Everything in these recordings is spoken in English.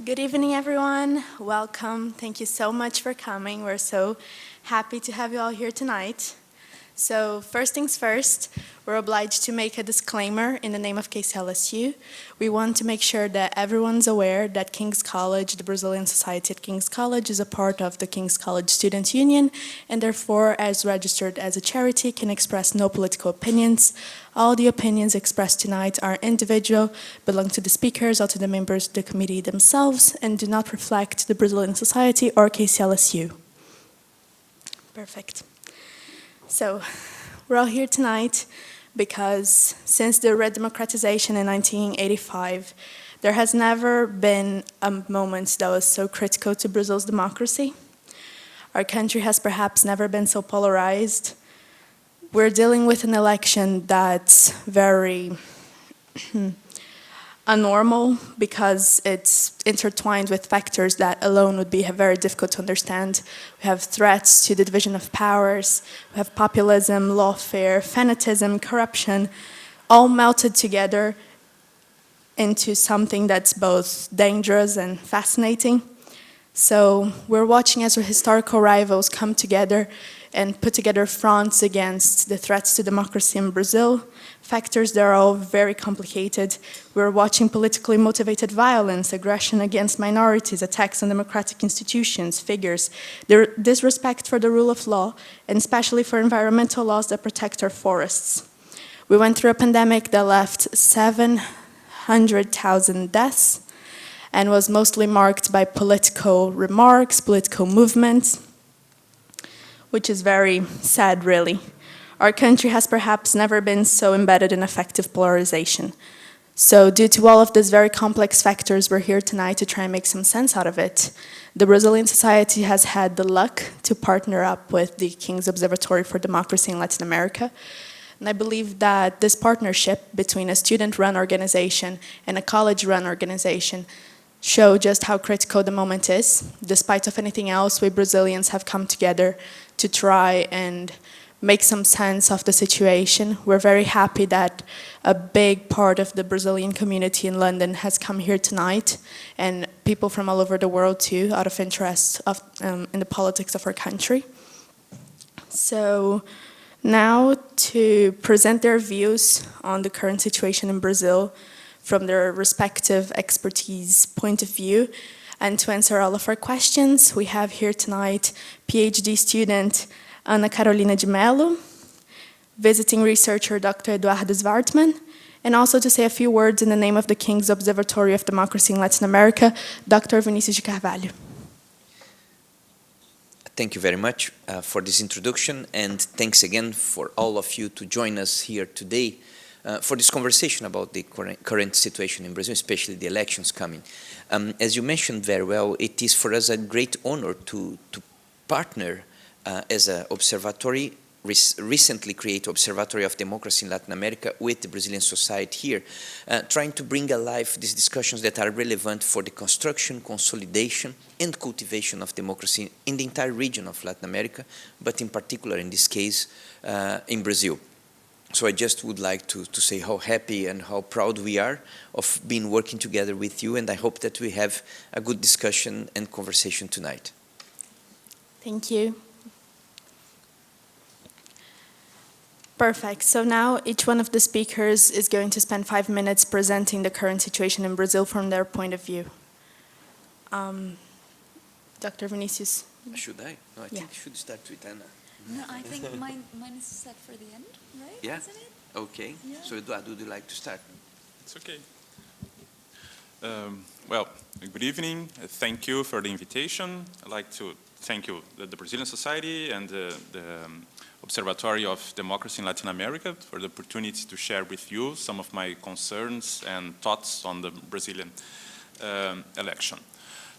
Good evening, everyone. Welcome. Thank you so much for coming. We're so happy to have you all here tonight. So first things first, we're obliged to make a disclaimer in the name of KCLSU. We want to make sure that everyone's aware that King's College, the Brazilian Society at King's College, is a part of the King's College Student Union, and therefore, as registered as a charity, can express no political opinions. All the opinions expressed tonight are individual, belong to the speakers or to the members of the committee themselves, and do not reflect the Brazilian Society or KCLSU. Perfect. So, we're all here tonight because since the redemocratization in 1985, there has never been a moment that was so critical to Brazil's democracy. Our country has perhaps never been so polarized. We're dealing with an election that's very abnormal because it's intertwined with factors that alone would be very difficult to understand. We have threats to the division of powers, we have populism, lawfare, fanatism, corruption, all melted together into something that's both dangerous and fascinating. So we're watching as our historical rivals come together and put together fronts against the threats to democracy in Brazil, factors that are all very complicated. We're watching politically motivated violence, aggression against minorities, attacks on democratic institutions, figures, disrespect for the rule of law, and especially for environmental laws that protect our forests. We went through a pandemic that left 700,000 deaths and was mostly marked by political remarks, political movements, which is very sad, really. Our country has perhaps never been so embedded in effective polarization. So due to all of these very complex factors, we're here tonight to try and make some sense out of it. The Brazilian Society has had the luck to partner up with the King's Observatory for Democracy in Latin America. And I believe that this partnership between a student-run organization and a college-run organization show just how critical the moment is. Despite of anything else, we Brazilians have come together to try and make some sense of the situation. We're very happy that a big part of the Brazilian community in London has come here tonight, and people from all over the world too, out of interest in the politics of our country. So now to present their views on the current situation in Brazil from their respective expertise point of view, and to answer all of our questions, we have here tonight PhD student Ana Carolina de Mello, visiting researcher Dr. Eduardo Zwartman, and also to say a few words in the name of the King's Observatory of Democracy in Latin America, Dr. Vinicius de Carvalho. Thank you very much for this introduction, and thanks again for all of you to join us here today for this conversation about the current situation in Brazil, especially the elections coming. As you mentioned very well, it is for us a great honor to partner as an observatory, recently created Observatory of Democracy in Latin America with the Brazilian Society here, trying to bring alive these discussions that are relevant for the construction, consolidation, and cultivation of democracy in the entire region of Latin America, but in particular in this case, in Brazil. So I just would like to say how happy and how proud we are of being working together with you, and I hope that we have a good discussion and conversation tonight. Thank you. Perfect. So now each one of the speakers is going to spend 5 minutes presenting the current situation in Brazil from their point of view. Dr. Vinicius. Should I? No, I think I should start with Anna. No, I think mine is set for the end, right? Yeah? Isn't it? Okay. Yeah. So Eduardo, would you like to start? It's okay. Well, good evening. Thank you for the invitation. I'd like to thank you, the Brazilian Society and the Observatory of Democracy in Latin America, for the opportunity to share with you some of my concerns and thoughts on the Brazilian election.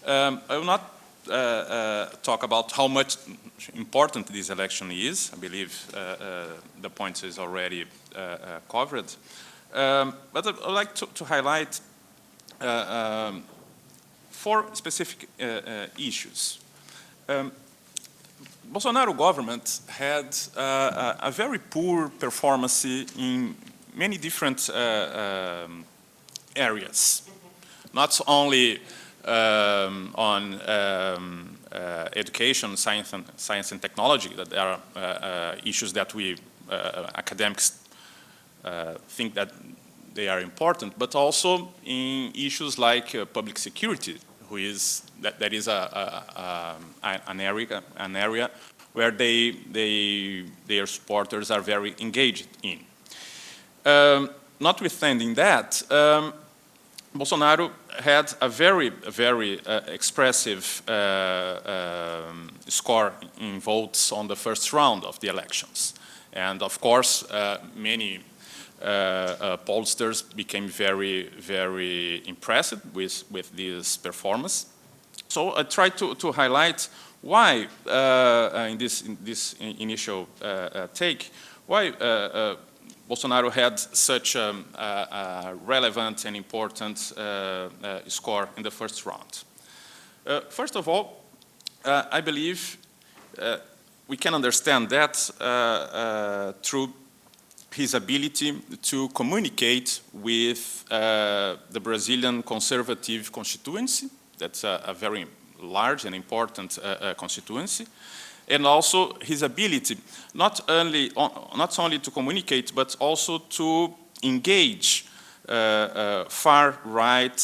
I will not talk about how much important this election is. I believe the point is already covered. But I'd like to highlight 4 specific issues. Bolsonaro government had a very poor performance in many different areas. Not only on education, science and technology, that there are issues that we academics think that they are important, but also in issues like public security, that is an area where their supporters are very engaged in. Notwithstanding that, Bolsonaro had a very expressive score in votes on the first round of the elections. And of course, many pollsters became very impressed with this performance. So I tried to highlight why, in this initial take, why Bolsonaro had such a relevant and important score in the first round. First of all, I believe we can understand that through his ability to communicate with the Brazilian conservative constituency. That's a very large and important constituency. And also his ability not only to communicate, but also to engage far-right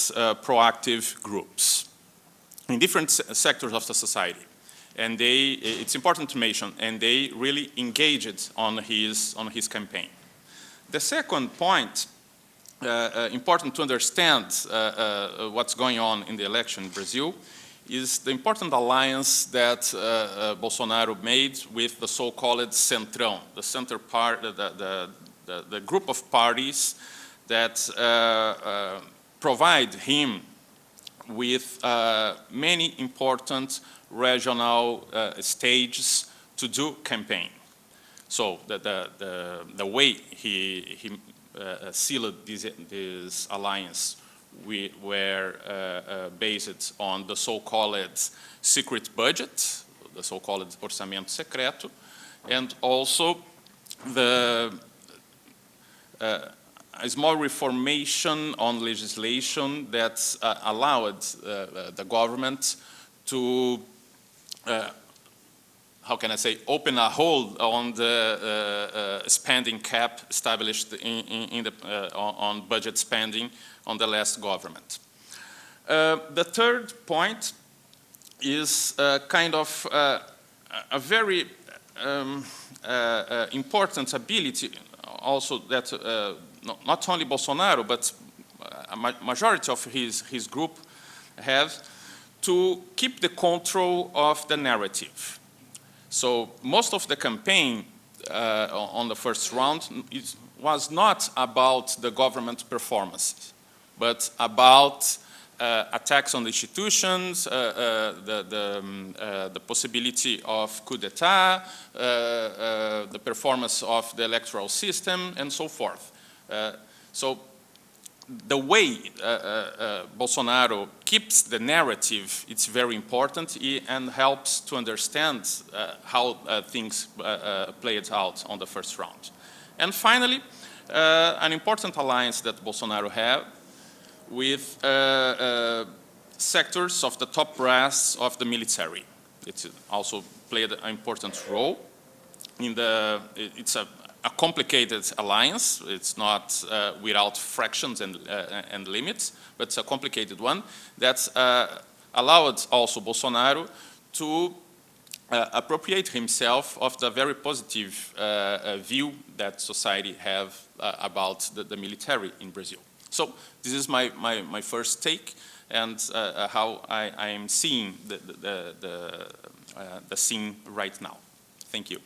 proactive groups in different sectors of the society. And it's important to mention, and they really engaged on his campaign. The second point, important to understand what's going on in the election in Brazil, is the important alliance that Bolsonaro made with the so-called Centrão, the center part, the group of parties that provide him with many important regional stages to do campaign. So the way he sealed this alliance were based on the so-called secret budget, the so-called orçamento secreto, and also a small reformation on legislation that allowed the government to how can I say, open a hole on the spending cap established on budget spending on the last government. The third point is kind of a very important ability also that not only Bolsonaro, but a majority of his group have to keep the control of the narrative. So most of the campaign on the first round was not about the government performances, but about attacks on the institutions, the possibility of coup d'etat, the performance of the electoral system, and so forth. So the way Bolsonaro keeps the narrative, it's very important and helps to understand how things played out on the first round. And finally, an important alliance that Bolsonaro had with sectors of the top brass of the military. It also played an important role in it's a complicated alliance. It's not without fractions and limits, but it's a complicated one that allowed also Bolsonaro to appropriate himself of the very positive view that society have about the military in Brazil. So this is my first take, and how I am seeing the scene right now. Thank you.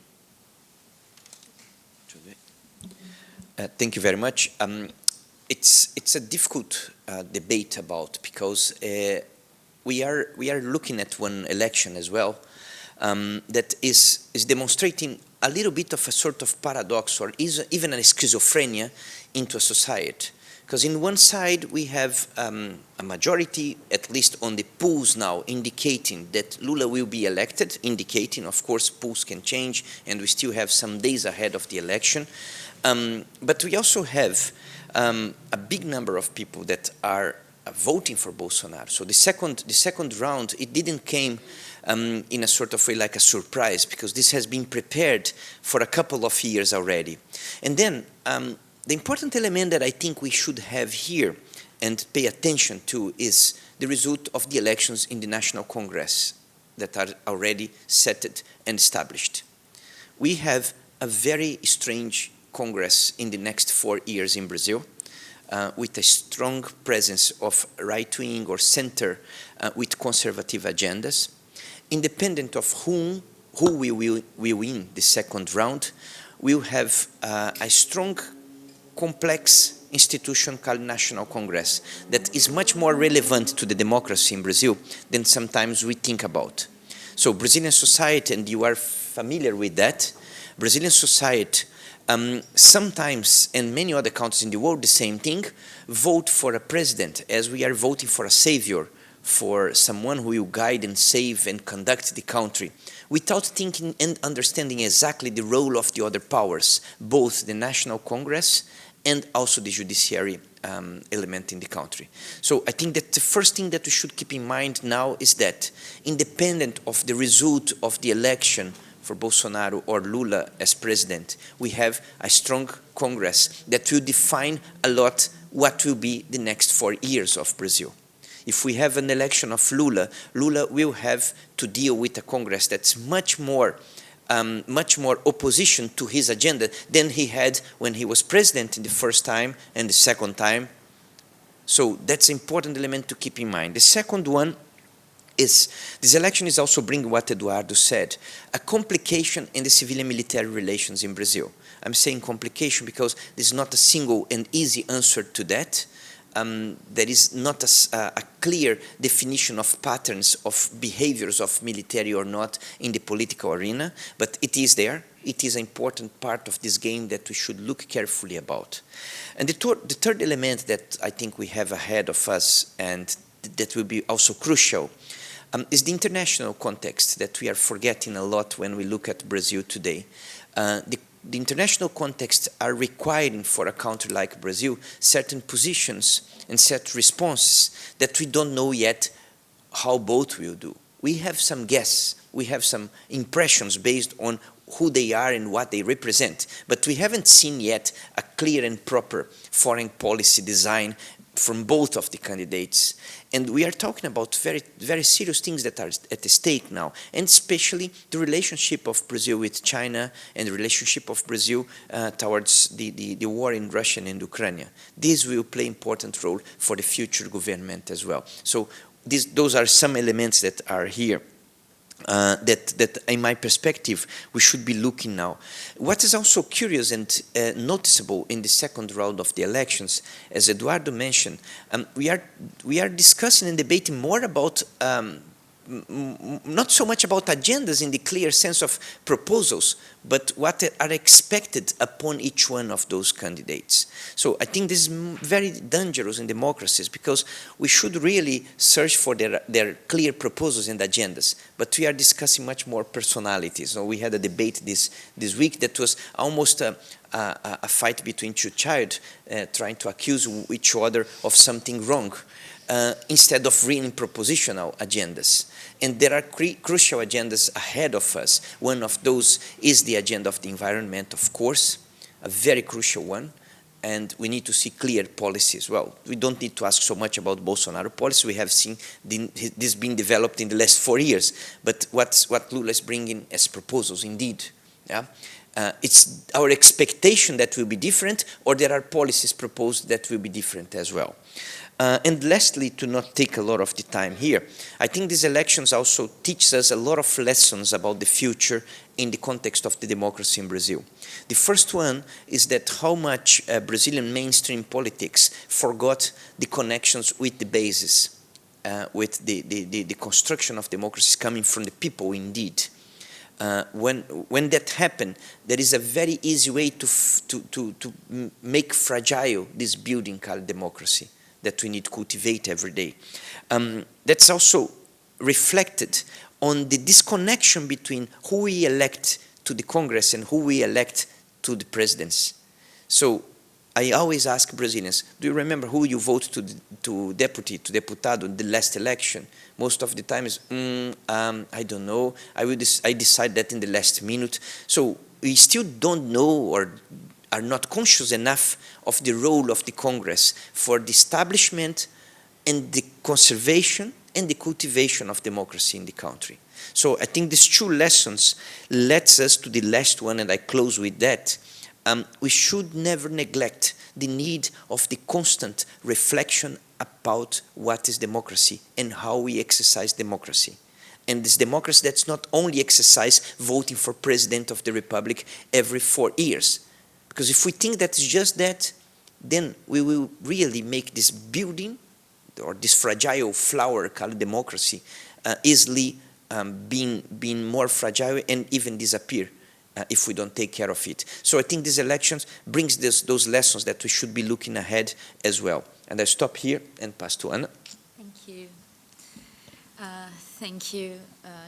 Thank you very much. It's a difficult debate because we are looking at one election as well that is demonstrating a little bit of a sort of paradox or even a schizophrenia into a society. Because in one side we have a majority, at least on the polls now, indicating that Lula will be elected, indicating, of course, polls can change and we still have some days ahead of the election. But we also have a big number of people that are voting for Bolsonaro. So the second round, it didn't came in a sort of way like a surprise, because this has been prepared for a couple of years already. And then the important element that I think we should have here and pay attention to is the result of the elections in the National Congress that are already set and established. We have a very strange Congress in the next 4 years in Brazil, with a strong presence of right-wing or center with conservative agendas. Independent of who will win the second round, we'll have a strong, complex institution called National Congress that is much more relevant to the democracy in Brazil than sometimes we think about. So Brazilian society, and you are familiar with that, Brazilian society sometimes, and many other countries in the world, the same thing, vote for a president as we are voting for a savior, for someone who will guide and save and conduct the country, without thinking and understanding exactly the role of the other powers, both the National Congress and also the judiciary element in the country. So I think that the first thing that we should keep in mind now is that, independent of the result of the election for Bolsonaro or Lula as president, we have a strong Congress that will define a lot what will be the next 4 years of Brazil. If we have an election of Lula, Lula will have to deal with a Congress that's much more opposition to his agenda than he had when he was president in the first time and the second time. So that's an important element to keep in mind. The second one is, this election is also bringing what Eduardo said, a complication in the civilian-military relations in Brazil. I'm saying complication because there's not a single and easy answer to that. There is not a clear definition of patterns of behaviors of military or not in the political arena, but it is there. It is an important part of this game that we should look carefully about. And the third element that I think we have ahead of us, and that will be also crucial, is the international context that we are forgetting a lot when we look at Brazil today. The international context are requiring for a country like Brazil certain positions and set responses that we don't know yet how both will do. We have some guess, we have some impressions based on who they are and what they represent, but we haven't seen yet a clear and proper foreign policy design from both of the candidates. And we are talking about very, very serious things that are at stake now, and especially the relationship of Brazil with China and the relationship of Brazil towards the war in Russia and Ukraine. This will play an important role for the future government as well. So those are some elements that are here. That in my perspective we should be looking now. What is also curious and noticeable in the second round of the elections, as Eduardo mentioned, we are discussing and debating more about not so much about agendas in the clear sense of proposals, but what are expected upon each one of those candidates. So I think this is very dangerous in democracies, because we should really search for their clear proposals and agendas, but we are discussing much more personalities. So we had a debate this week that was almost a fight between two children trying to accuse each other of something wrong, instead of really propositional agendas. And there are crucial agendas ahead of us. One of those is the agenda of the environment, of course, a very crucial one, and we need to see clear policies. Well, we don't need to ask so much about Bolsonaro policy. We have seen this being developed in the last 4 years, but what Lula is bringing as proposals, indeed. Yeah? It's our expectation that will be different, or there are policies proposed that will be different as well. And lastly, to not take a lot of the time here, I think these elections also teach us a lot of lessons about the future in the context of the democracy in Brazil. The first one is that how much Brazilian mainstream politics forgot the connections with the basis, with the construction of democracy coming from the people indeed. When that happens, there is a very easy way to make fragile this building called democracy that we need to cultivate every day. That's also reflected on the disconnection between who we elect to the Congress and who we elect to the presidency. So I always ask Brazilians, do you remember who you voted to deputado in the last election? Most of the time is, I don't know, I decide that in the last minute. So we still don't know or are not conscious enough of the role of the Congress for the establishment and the conservation and the cultivation of democracy in the country. So I think these two lessons leads us to the last one, and I close with that. We should never neglect the need of the constant reflection about what is democracy and how we exercise democracy. And this democracy that's not only exercised voting for President of the Republic every 4 years. Because if we think that it's just that, then we will really make this building or this fragile flower called democracy easily being more fragile and even disappear if we don't take care of it. So I think these elections brings those lessons that we should be looking ahead as well. And I stop here and pass to Ana. Thank you. Thank you,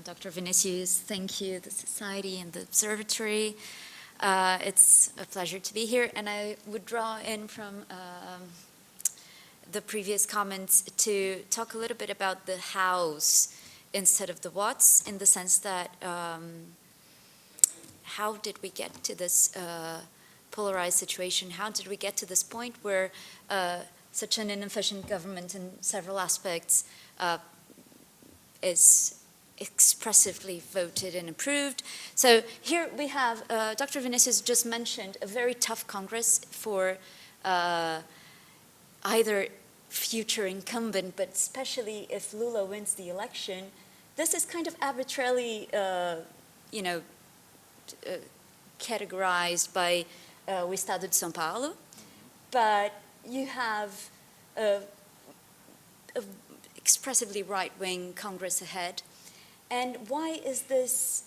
Dr. Vinicius. Thank you, the Society and the Observatory. It's a pleasure to be here, and I would draw in from the previous comments to talk a little bit about the hows instead of the whats, in the sense that how did we get to this polarized situation? How did we get to this point where such an inefficient government in several aspects is expressively voted and approved? So here we have, Dr. Vinicius just mentioned, a very tough Congress for either future incumbent, but especially if Lula wins the election. This is kind of arbitrarily, categorized by o Estado de São Paulo, but you have a expressively right-wing Congress ahead. And why is this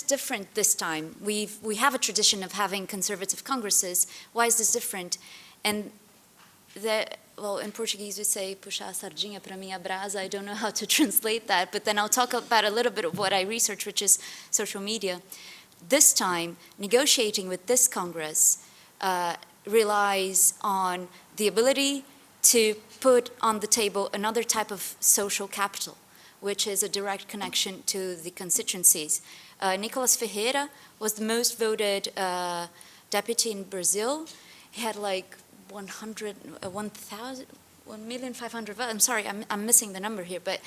different this time? We have a tradition of having conservative Congresses. Why is this different? And well, in Portuguese we say, puxar a sardinha para minha brasa. I don't know how to translate that, but then I'll talk about a little bit of what I research, which is social media. This time, negotiating with this Congress relies on the ability to put on the table another type of social capital, which is a direct connection to the constituencies. Nicolas Ferreira was the most voted deputy in Brazil. He had like 1,500,000. I'm sorry, I'm missing the number here, but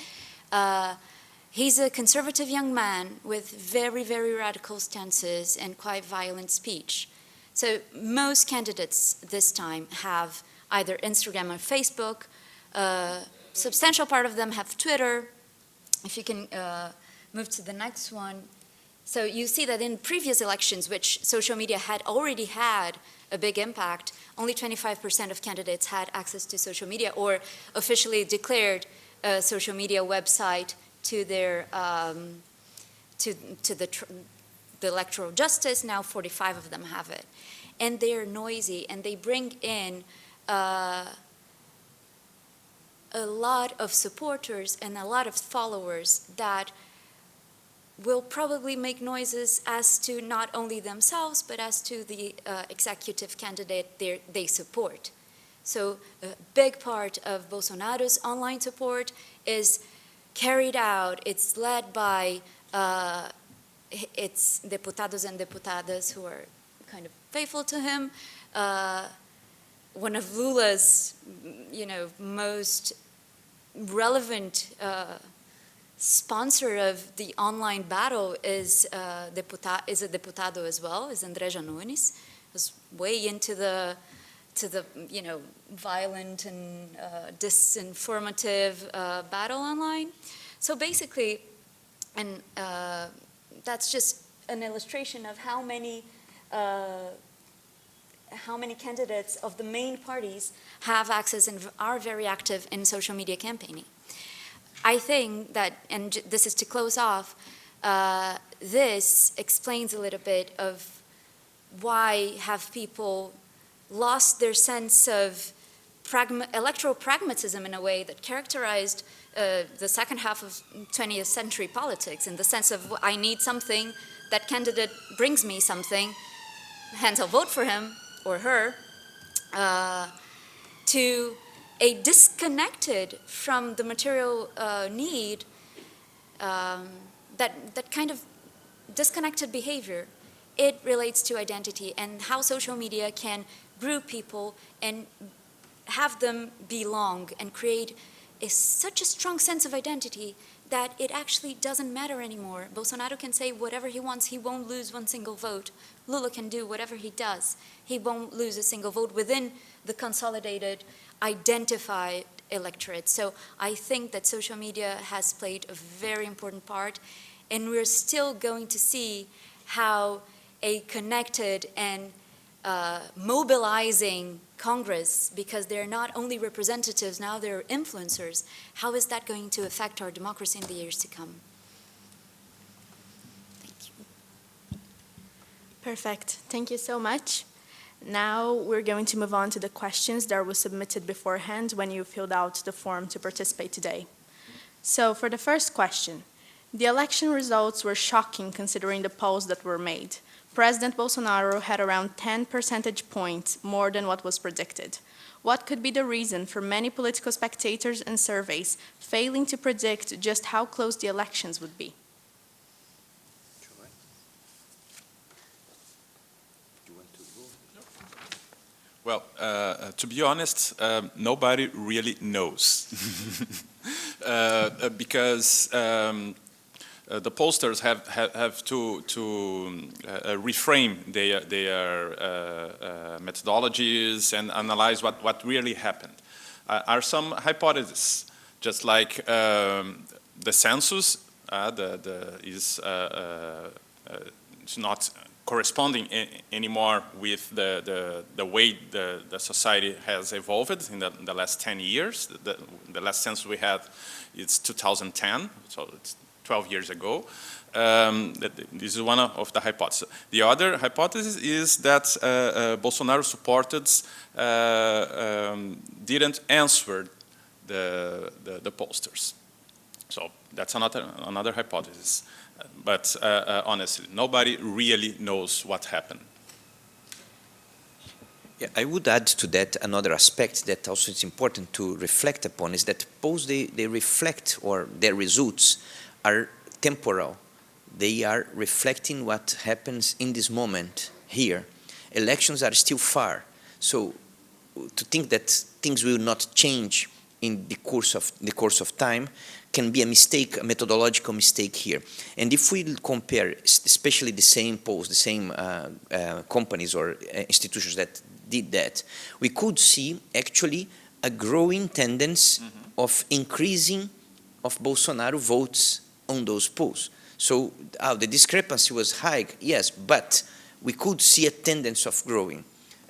he's a conservative young man with very, very radical stances and quite violent speech. So most candidates this time have either Instagram or Facebook. Substantial part of them have Twitter. If you can move to the next one. So you see that in previous elections, which social media had already had a big impact, only 25% of candidates had access to social media or officially declared a social media website to their to the electoral justice. Now 45 of them have it. And they're noisy, and they bring in a lot of supporters and a lot of followers that will probably make noises as to not only themselves, but as to the executive candidate they support. So a big part of Bolsonaro's online support is carried out, it's led by its deputados and deputadas who are kind of faithful to him. One of Lula's, most relevant sponsor of the online battle is a deputado as well, is André Janones. Was way into the violent and disinformative battle online. So basically, and that's just an illustration of how many candidates of the main parties have access and are very active in social media campaigning. I think that, and this is to close off, this explains a little bit of why have people lost their sense of electoral pragmatism in a way that characterized the second half of 20th century politics, in the sense of I need something, that candidate brings me something, hence I'll vote for him, or her to a disconnected from the material need, that kind of disconnected behavior, it relates to identity and how social media can group people and have them belong and create such a strong sense of identity that it actually doesn't matter anymore. Bolsonaro can say whatever he wants, he won't lose one single vote. Lula can do whatever he does, he won't lose a single vote within the consolidated, identified electorate. So I think that social media has played a very important part, and we're still going to see how a connected and mobilizing Congress, because they're not only representatives, now they're influencers, how is that going to affect our democracy in the years to come? Thank you. Perfect. Thank you so much. Now we're going to move on to the questions that were submitted beforehand when you filled out the form to participate today. So for the first question, the election results were shocking considering the polls that were made. President Bolsonaro had around 10 percentage points more than what was predicted. What could be the reason for many political spectators and surveys failing to predict just how close the elections would be? Well, to be honest, nobody really knows. Because the pollsters have to reframe their methodologies and analyze what really happened. Are some hypotheses, just like the census is not corresponding anymore with the way the society has evolved in the last 10 years. The last census we had is 2010, so it's 12 years ago. This is one of the hypotheses. The other hypothesis is that Bolsonaro supporters didn't answer the pollsters. So that's another hypothesis. But honestly, nobody really knows what happened. Yeah, I would add to that another aspect that also is important to reflect upon, is that polls, they reflect, or their results are temporal. They are reflecting what happens in this moment here. Elections are still far. So to think that things will not change in the course of time can be a mistake, a methodological mistake here. And if we compare, especially the same polls, the same companies or institutions that did that, we could see actually a growing tendency of increasing of Bolsonaro votes on those polls. So the discrepancy was high, yes, but we could see a tendency of growing.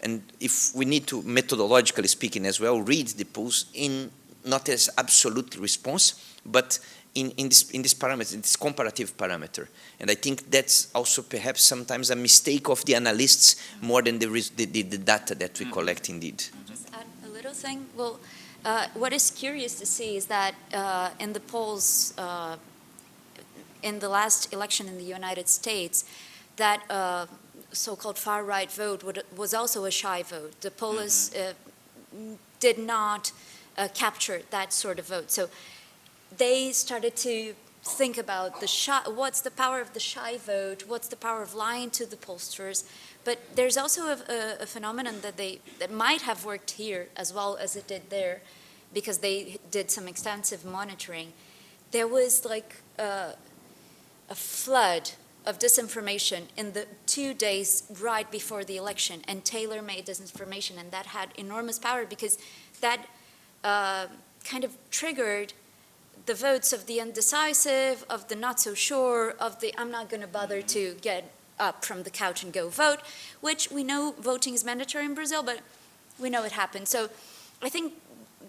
And if we need to, methodologically speaking as well, read the polls in not as absolute response, but in this parameter, in this comparative parameter. And I think that's also perhaps sometimes a mistake of the analysts more than the data that we collect indeed. Just add a little thing. Well, what is curious to see is that in the polls in the last election in the United States, that so-called far-right vote was also a shy vote. The polls did not capture that sort of vote. So they started to think about what's the power of the shy vote, what's the power of lying to the pollsters. But there's also a phenomenon that might have worked here as well as it did there, because they did some extensive monitoring. There was like a flood of disinformation in the 2 days right before the election, and tailor-made disinformation, and that had enormous power because that kind of triggered the votes of the indecisive, of the not so sure, of the I'm not going to bother to get up from the couch and go vote, which we know voting is mandatory in Brazil, but we know it happened. So I think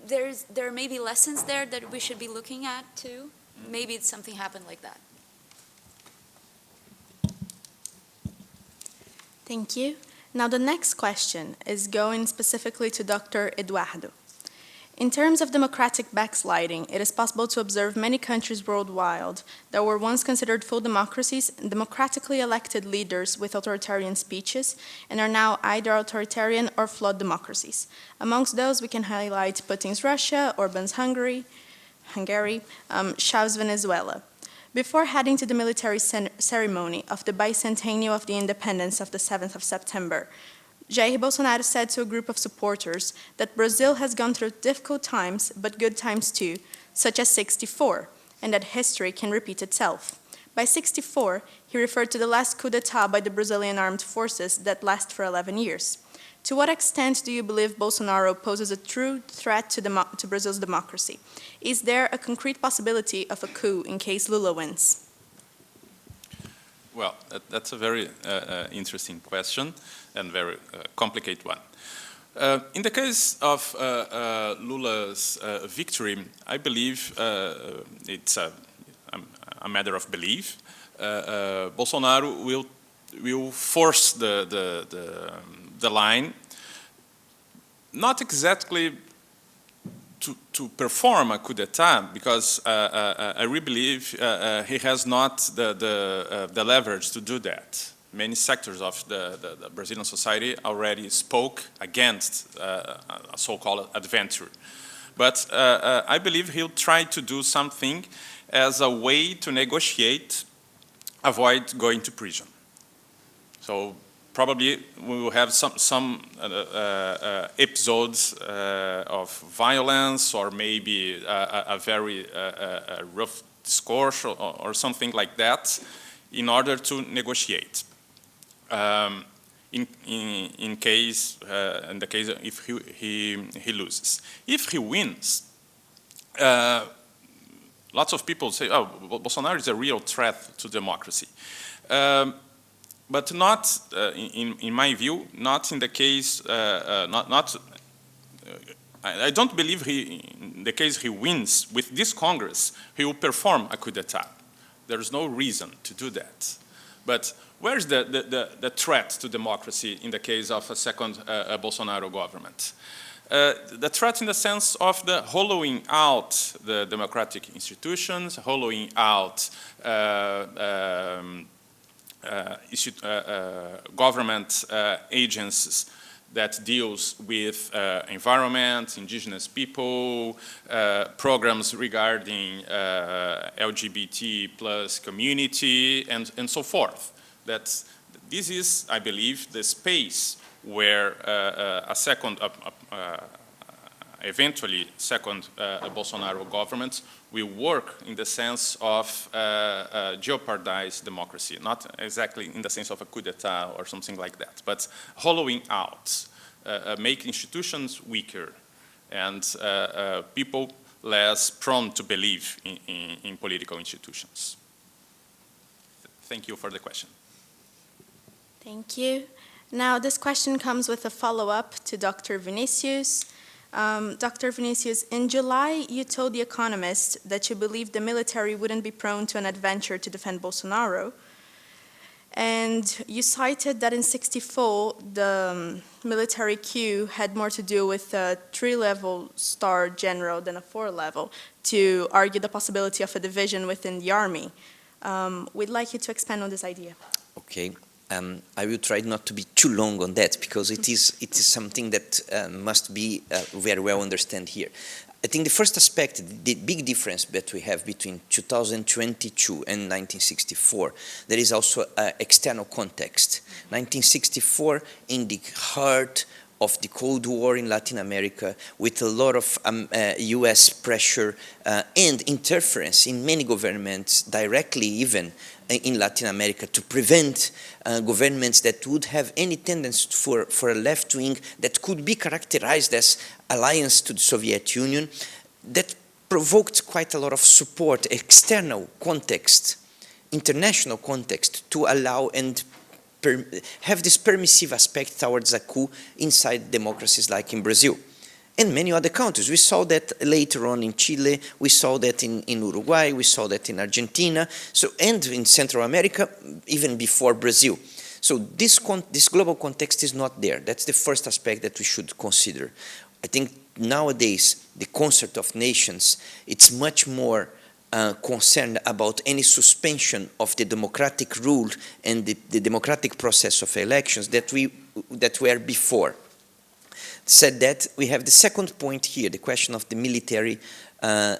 there may be lessons there that we should be looking at too. Maybe something happened like that. Thank you. Now the next question is going specifically to Dr. Eduardo. In terms of democratic backsliding, it is possible to observe many countries worldwide that were once considered full democracies, democratically elected leaders with authoritarian speeches, and are now either authoritarian or flawed democracies. Amongst those, we can highlight Putin's Russia, Orban's Hungary, Chavez's Venezuela. Before heading to the military ceremony of the bicentennial of the independence of the 7th of September, Jair Bolsonaro said to a group of supporters that Brazil has gone through difficult times, but good times too, such as '64, and that history can repeat itself. By '64, he referred to the last coup d'etat by the Brazilian armed forces that lasted for 11 years. To what extent do you believe Bolsonaro poses a true threat to Brazil's democracy? Is there a concrete possibility of a coup in case Lula wins? Well, that's a very interesting question and very complicated one. In the case of Lula's victory, I believe it's a matter of belief. Bolsonaro will force the line, not exactly to perform a coup d'etat, because I really believe he has not the leverage to do that. Many sectors of the Brazilian society already spoke against a so-called adventure. But I believe he'll try to do something as a way to negotiate, avoid going to prison. So probably we will have some episodes of violence, or maybe a very rough discourse or something like that, in order to negotiate. In the case if he loses. If he wins, lots of people say, "Oh, Bolsonaro is a real threat to democracy." But not, in my view, not in the case, I don't believe in the case he wins with this Congress, he will perform a coup d'etat. There is no reason to do that. But where's the threat to democracy in the case of a second Bolsonaro government? The threat in the sense of the hollowing out the democratic institutions, hollowing out government agencies that deals with environment, indigenous people, programs regarding LGBT plus community, and so forth. That this is, I believe, the space where a second, eventually second Bolsonaro government will work in the sense of jeopardize democracy, not exactly in the sense of a coup d'etat or something like that, but hollowing out, make institutions weaker, and people less prone to believe in political institutions. Thank you for the question. Thank you. Now, this question comes with a follow-up to Dr. Vinicius. Dr. Vinicius, in July, you told The Economist that you believed the military wouldn't be prone to an adventure to defend Bolsonaro. And you cited that in '64, the military coup had more to do with a 3-level star general than a 4-level, to argue the possibility of a division within the army. We'd like you to expand on this idea. Okay. I will try not to be too long on that, because it is something that must be very well understood here. I think the first aspect, the big difference that we have between 2022 and 1964, there is also an external context. 1964, in the heart of the Cold War in Latin America, with a lot of US pressure and interference in many governments, directly even in Latin America, to prevent governments that would have any tendency for a left wing that could be characterized as alliance to the Soviet Union, that provoked quite a lot of support, external context, international context, to allow and have this permissive aspect towards a coup inside democracies like in Brazil. And many other countries. We saw that later on in Chile, we saw that in Uruguay, we saw that in Argentina, and in Central America, even before Brazil. So this global context is not there. That's the first aspect that we should consider. I think nowadays the concert of nations, it's much more concerned about any suspension of the democratic rule and the democratic process of elections that were before. Said that, we have the second point here, the question of the military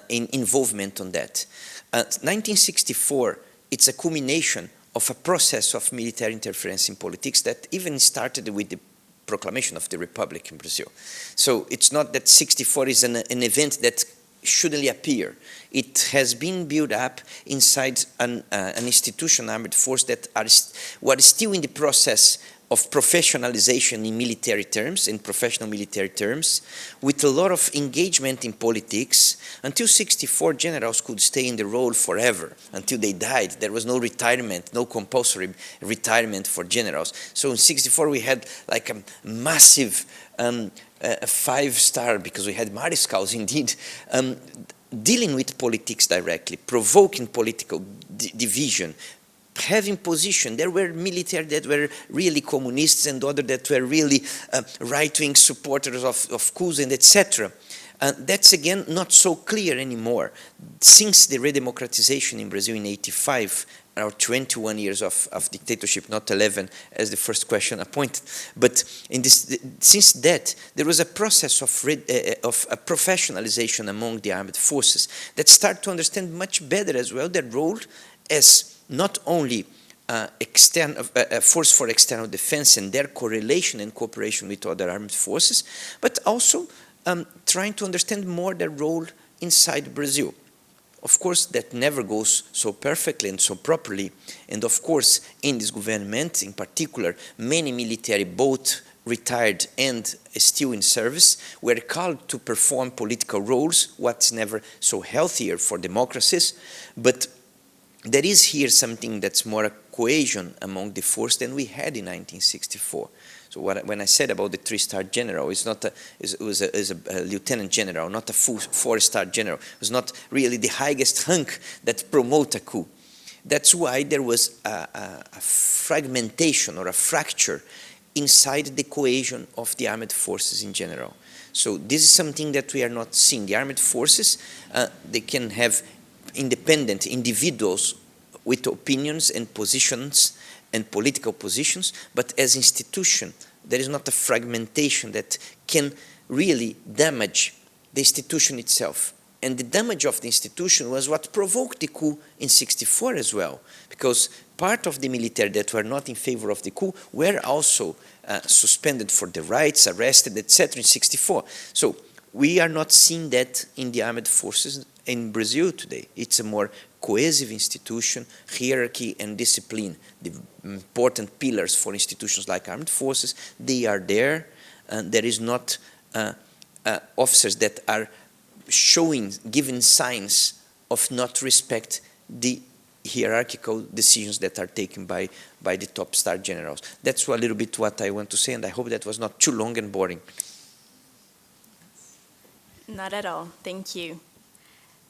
involvement on that. 1964, it's a culmination of a process of military interference in politics that even started with the proclamation of the Republic in Brazil. So it's not that 64 is an event that shouldn't appear. It has been built up inside an institution, armed force, that were still in the process of professionalization in military terms, in professional military terms, with a lot of engagement in politics. Until 64, generals could stay in the role forever, until they died. There was no retirement, no compulsory retirement for generals. So in 64 we had like a massive 5-star, because we had mariscals indeed, dealing with politics directly, provoking political division, having position. There were military that were really communists and others that were really right-wing supporters of coups and etc. That's again not so clear anymore. Since the redemocratization in Brazil in 85, or 21 years of dictatorship, not 11 as the first question appointed, but since that, there was a process of a professionalization among the armed forces that start to understand much better as well their role as not only a force for external defense and their correlation and cooperation with other armed forces, but also trying to understand more their role inside Brazil. Of course, that never goes so perfectly and so properly, and of course, in this government in particular, many military, both retired and still in service, were called to perform political roles, what's never so healthier for democracies, but there is here something that's more a cohesion among the force than we had in 1964. So when I said about the 3-star general, it was a lieutenant general, not a full 4-star general. It was not really the highest rank that promote a coup. That's why there was a fragmentation or a fracture inside the cohesion of the armed forces in general. So this is something that we are not seeing. The armed forces, they can have independent individuals with opinions and positions and political positions, but as institution, there is not a fragmentation that can really damage the institution itself. And the damage of the institution was what provoked the coup in 64 as well, because part of the military that were not in favor of the coup were also suspended for their rights, arrested, etc. in 64. So we are not seeing that in the armed forces in Brazil today. It's a more cohesive institution, hierarchy and discipline, the important pillars for institutions like armed forces, they are there, and there is not officers that are giving signs of not respect the hierarchical decisions that are taken by the top star generals. That's a little bit what I want to say, and I hope that was not too long and boring. Not at all, thank you.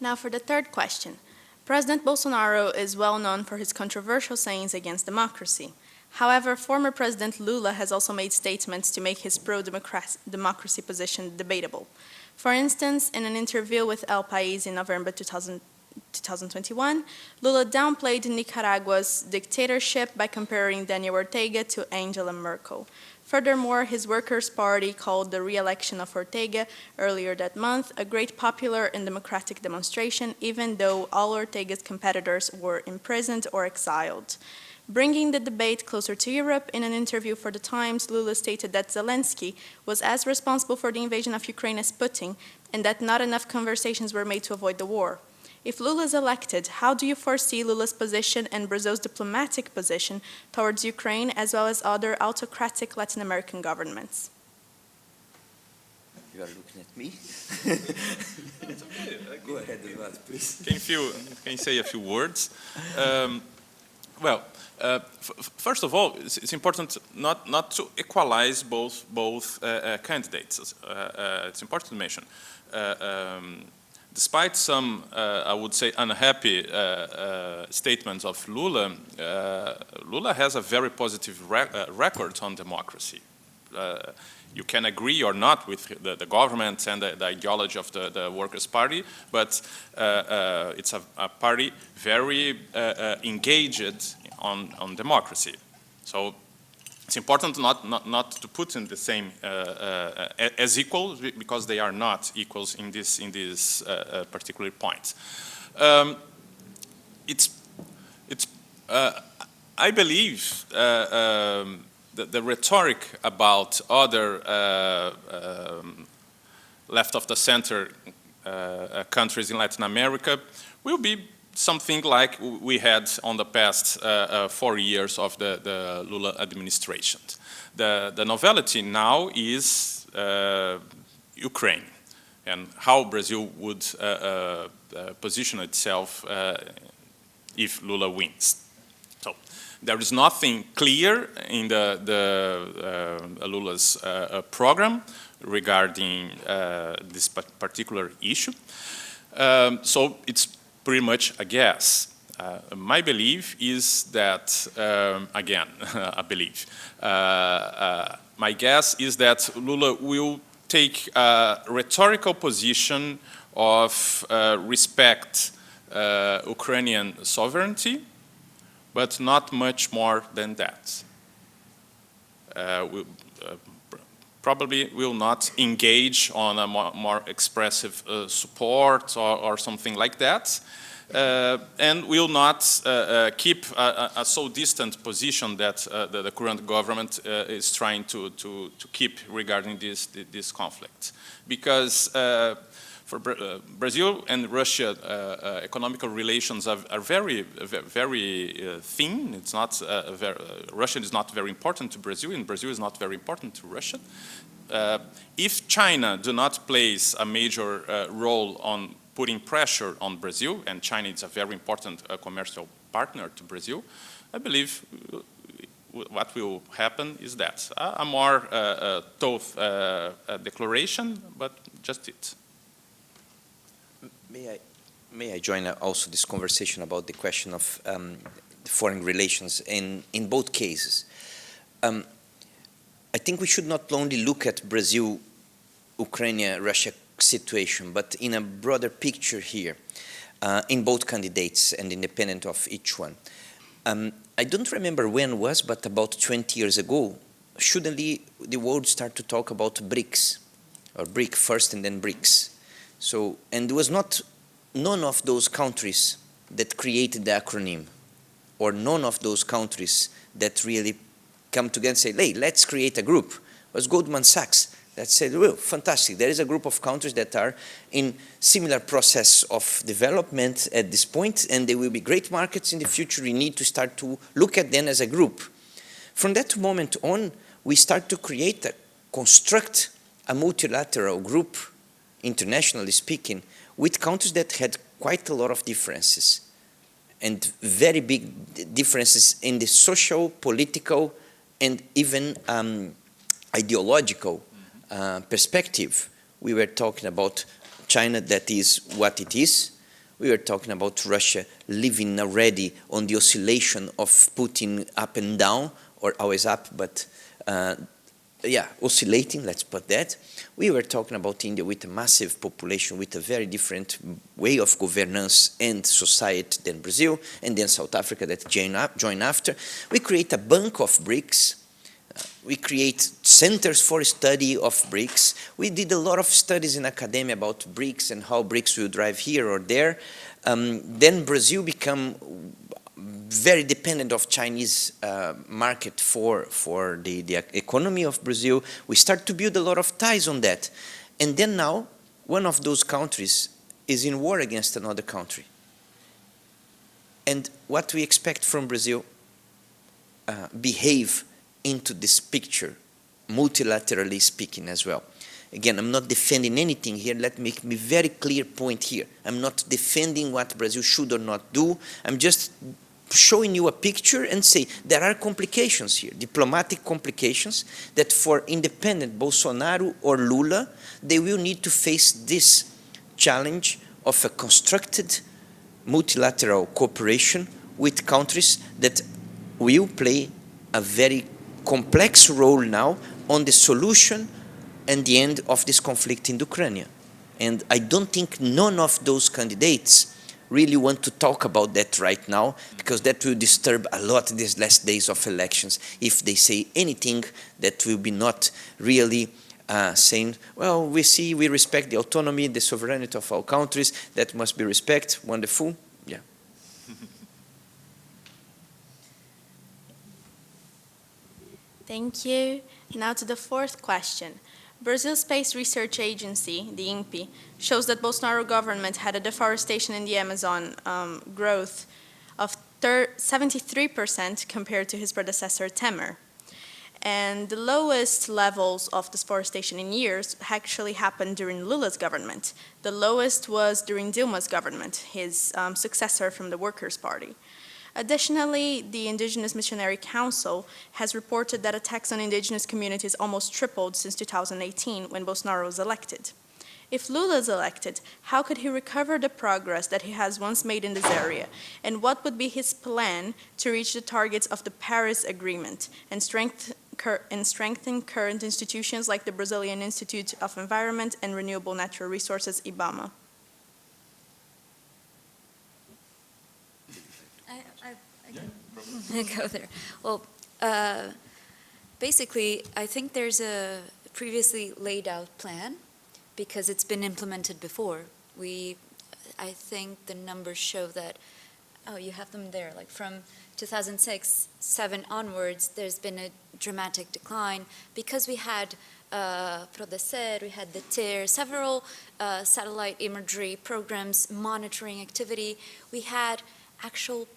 Now for the third question. President Bolsonaro is well known for his controversial sayings against democracy. However, former President Lula has also made statements to make his pro-democracy position debatable. For instance, in an interview with El País in November 2021, Lula downplayed Nicaragua's dictatorship by comparing Daniel Ortega to Angela Merkel. Furthermore, his Workers' Party called the re-election of Ortega earlier that month a great popular and democratic demonstration, even though all Ortega's competitors were imprisoned or exiled. Bringing the debate closer to Europe, in an interview for The Times, Lula stated that Zelensky was as responsible for the invasion of Ukraine as Putin, and that not enough conversations were made to avoid the war. If Lula is elected, how do you foresee Lula's position and Brazil's diplomatic position towards Ukraine, as well as other autocratic Latin American governments? You are looking at me? It's okay. Go ahead, Eduardo, please. Can you say a few words? First of all, it's important not to equalize both candidates. It's important to mention. Despite some, I would say, unhappy statements of Lula, Lula has a very positive record on democracy. you can agree or not with the government and the ideology of the Workers' Party, but it's a party very engaged on democracy. So it's important not to put in the same as equals, because they are not equals in this particular point. I believe the rhetoric about other left of the center countries in Latin America will be something like we had on the past 4 years of the Lula administration. The novelty now is Ukraine and how Brazil would position itself if Lula wins. So there is nothing clear in Lula's program regarding this particular issue. So it's pretty much a guess. My belief is that, again, a belief. My guess is that Lula will take a rhetorical position of respect Ukrainian sovereignty, but not much more than that. Probably will not engage on a more expressive support or something like that, and will not keep a so distant position that the current government is trying to keep regarding this conflict. Because for Brazil and Russia, economical relations are very thin. It's not Russia is not very important to Brazil, and Brazil is not very important to Russia. If China do not place a major role on putting pressure on Brazil, and China is a very important commercial partner to Brazil, I believe what will happen is that a more tough declaration, but just it. May I join also this conversation about the question of foreign relations in both cases? I think we should not only look at Brazil, Ukraine, Russia situation, but in a broader picture here, in both candidates and independent of each one. I don't remember when it was, but about 20 years ago, suddenly the world started to talk about BRICS, or BRIC first and then BRICS. So, and there was none of those countries that created the acronym, or none of those countries that really come together and say, hey, let's create a group. It was Goldman Sachs that said, well, fantastic, there is a group of countries that are in similar process of development at this point, and they will be great markets in the future. We need to start to look at them as a group. From that moment on, we start to construct a multilateral group, internationally speaking, with countries that had quite a lot of differences and very big differences in the social, political, and even ideological perspective. We were talking about China, that is what it is. We were talking about Russia living already on the oscillation of Putin up and down, or always up, but yeah, oscillating, let's put that. We were talking about India with a massive population, with a very different way of governance and society than Brazil, and then South Africa that joined after. We create a bank of BRICS. We create centers for study of BRICS. We did a lot of studies in academia about BRICS and how BRICS will drive here or there. Then Brazil became very dependent of Chinese market for the economy of Brazil. We start to build a lot of ties on that. And then now, one of those countries is in war against another country. And what we expect from Brazil behave into this picture, multilaterally speaking as well. Again, I'm not defending anything here. Let me make a very clear point here. I'm not defending what Brazil should or not do. I'm just showing you a picture and say there are complications here, diplomatic complications, that for independent Bolsonaro or Lula, they will need to face this challenge of a constructed multilateral cooperation with countries that will play a very complex role now, on the solution and the end of this conflict in Ukraine. And I don't think none of those candidates really want to talk about that right now, because that will disturb a lot these last days of elections if they say anything that will be not really saying, well, we respect the autonomy, the sovereignty of our countries, that must be respect, wonderful, yeah. Thank you. Now to the fourth question. Brazil's Space Research Agency, the INPE, shows that Bolsonaro government had a deforestation in the Amazon growth of 73% compared to his predecessor Temer. And the lowest levels of deforestation in years actually happened during Lula's government. The lowest was during Dilma's government, his successor from the Workers' Party. Additionally, the Indigenous Missionary Council has reported that attacks on indigenous communities almost tripled since 2018 when Bolsonaro was elected. If Lula is elected, how could he recover the progress that he has once made in this area? And what would be his plan to reach the targets of the Paris Agreement and strengthen current institutions like the Brazilian Institute of Environment and Renewable Natural Resources, IBAMA? I go there. Well, basically, I think there's a previously laid out plan because it's been implemented before. I think the numbers show that, oh, you have them there, like from 2006-7 onwards, there's been a dramatic decline because we had Prodecer, we had the TER, several satellite imagery programs, monitoring activity. We had actual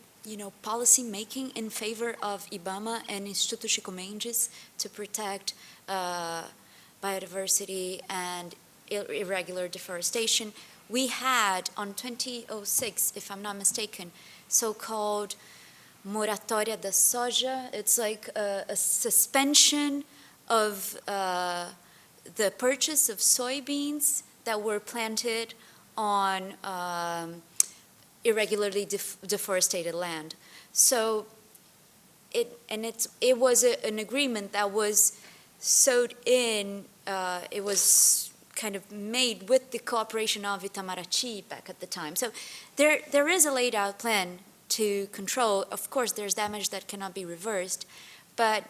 policy making in favor of IBAMA and Instituto Chico Mendes to protect biodiversity and irregular deforestation. We had, on 2006, if I'm not mistaken, so-called moratoria da soja. It's like a suspension of the purchase of soybeans that were planted on irregularly deforested land. So it was an agreement that was sewed in, it was kind of made with the cooperation of Itamaraty back at the time. So there is a laid out plan to control. Of course, there's damage that cannot be reversed, but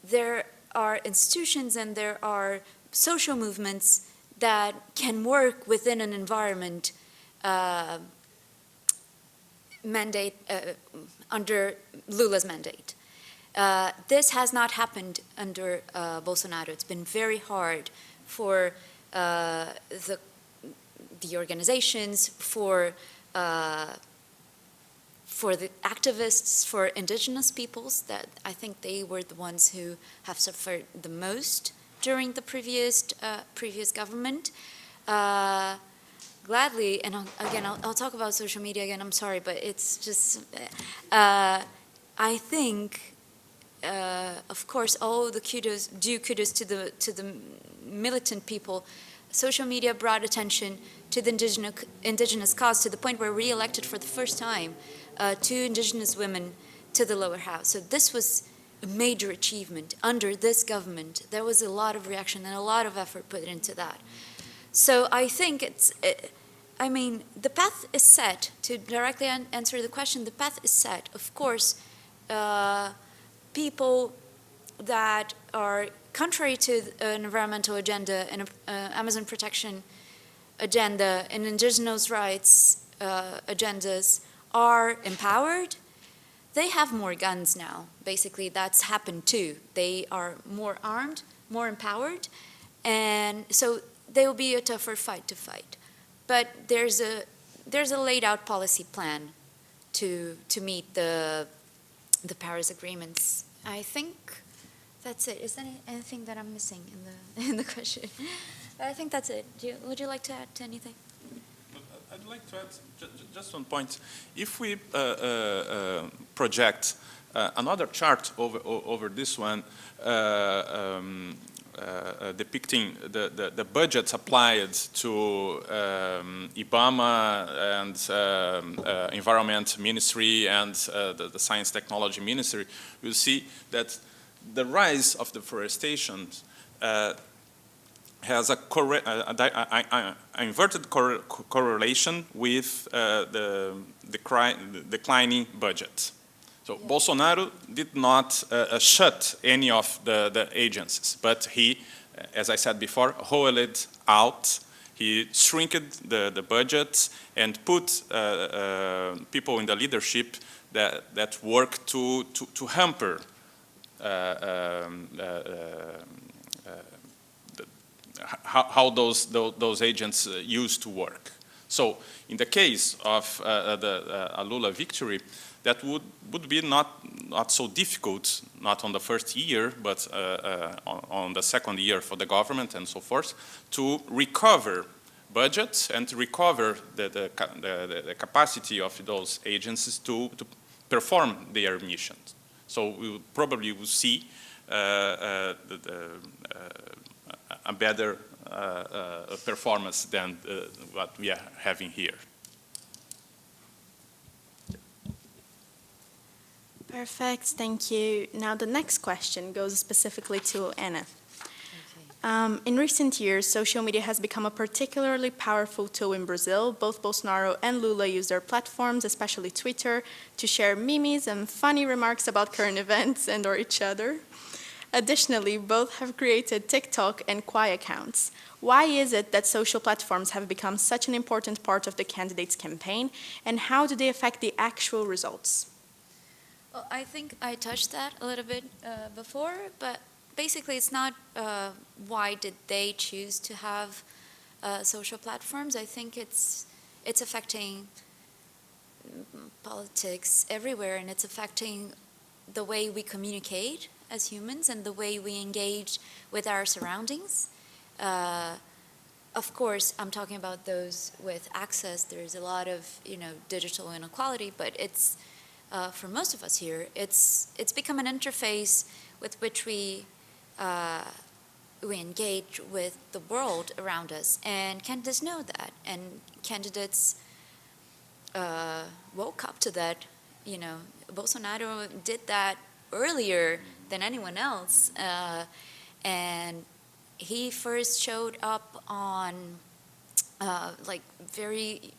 there are institutions and there are social movements that can work within an environment mandate under Lula's mandate. This has not happened under Bolsonaro. It's been very hard for the organizations, for the activists, for indigenous peoples, that I think they were the ones who have suffered the most during the previous government. Gladly, and I'll talk about social media again, I'm sorry, but it's just, I think, of course, all the kudos to the militant people. Social media brought attention to the indigenous cause to the point where we elected for the first time 2 indigenous women to the lower house. So this was a major achievement under this government. There was a lot of reaction and a lot of effort put into that. So I think the path is set. To directly answer the question, the path is set. Of course, people that are contrary to an environmental agenda and Amazon protection agenda and indigenous rights agendas are empowered. They have more guns now. Basically, that's happened too. They are more armed, more empowered, and so they will be a tougher fight to fight. But there's a laid out policy plan to meet the Paris agreements. I think that's it. Is there anything that I'm missing in the question? I think that's it. Would you like to add to anything? I'd like to add just one point. If we project another chart over this one, depicting the budgets applied to IBAMA and Environment Ministry and the Science Technology Ministry, you'll see that the rise of deforestation has an inverted correlation with the declining budget. So Bolsonaro did not shut any of the agencies, but he, as I said before, holed out. He shrinked the budgets and put people in the leadership that work to hamper how those agents used to work. So in the case of the Lula victory, that would be not so difficult, not on the first year, but on the second year for the government and so forth, to recover budgets and to recover the capacity of those agencies to perform their missions. So we will probably will see a better performance than what we are having here. Perfect, thank you. Now the next question goes specifically to Anna. In recent years, social media has become a particularly powerful tool in Brazil. Both Bolsonaro and Lula use their platforms, especially Twitter, to share memes and funny remarks about current events and or each other. Additionally, both have created TikTok and Quai accounts. Why is it that social platforms have become such an important part of the candidate's campaign, and how do they affect the actual results? Well, I think I touched that a little bit before, but basically it's not why did they choose to have social platforms. I think it's affecting politics everywhere, and it's affecting the way we communicate as humans and the way we engage with our surroundings. Of course, I'm talking about those with access. There's a lot of digital inequality, but it's for most of us here, it's become an interface with which we engage with the world around us, and candidates know that, and candidates woke up to that. Bolsonaro did that earlier than anyone else, and he first showed up on like very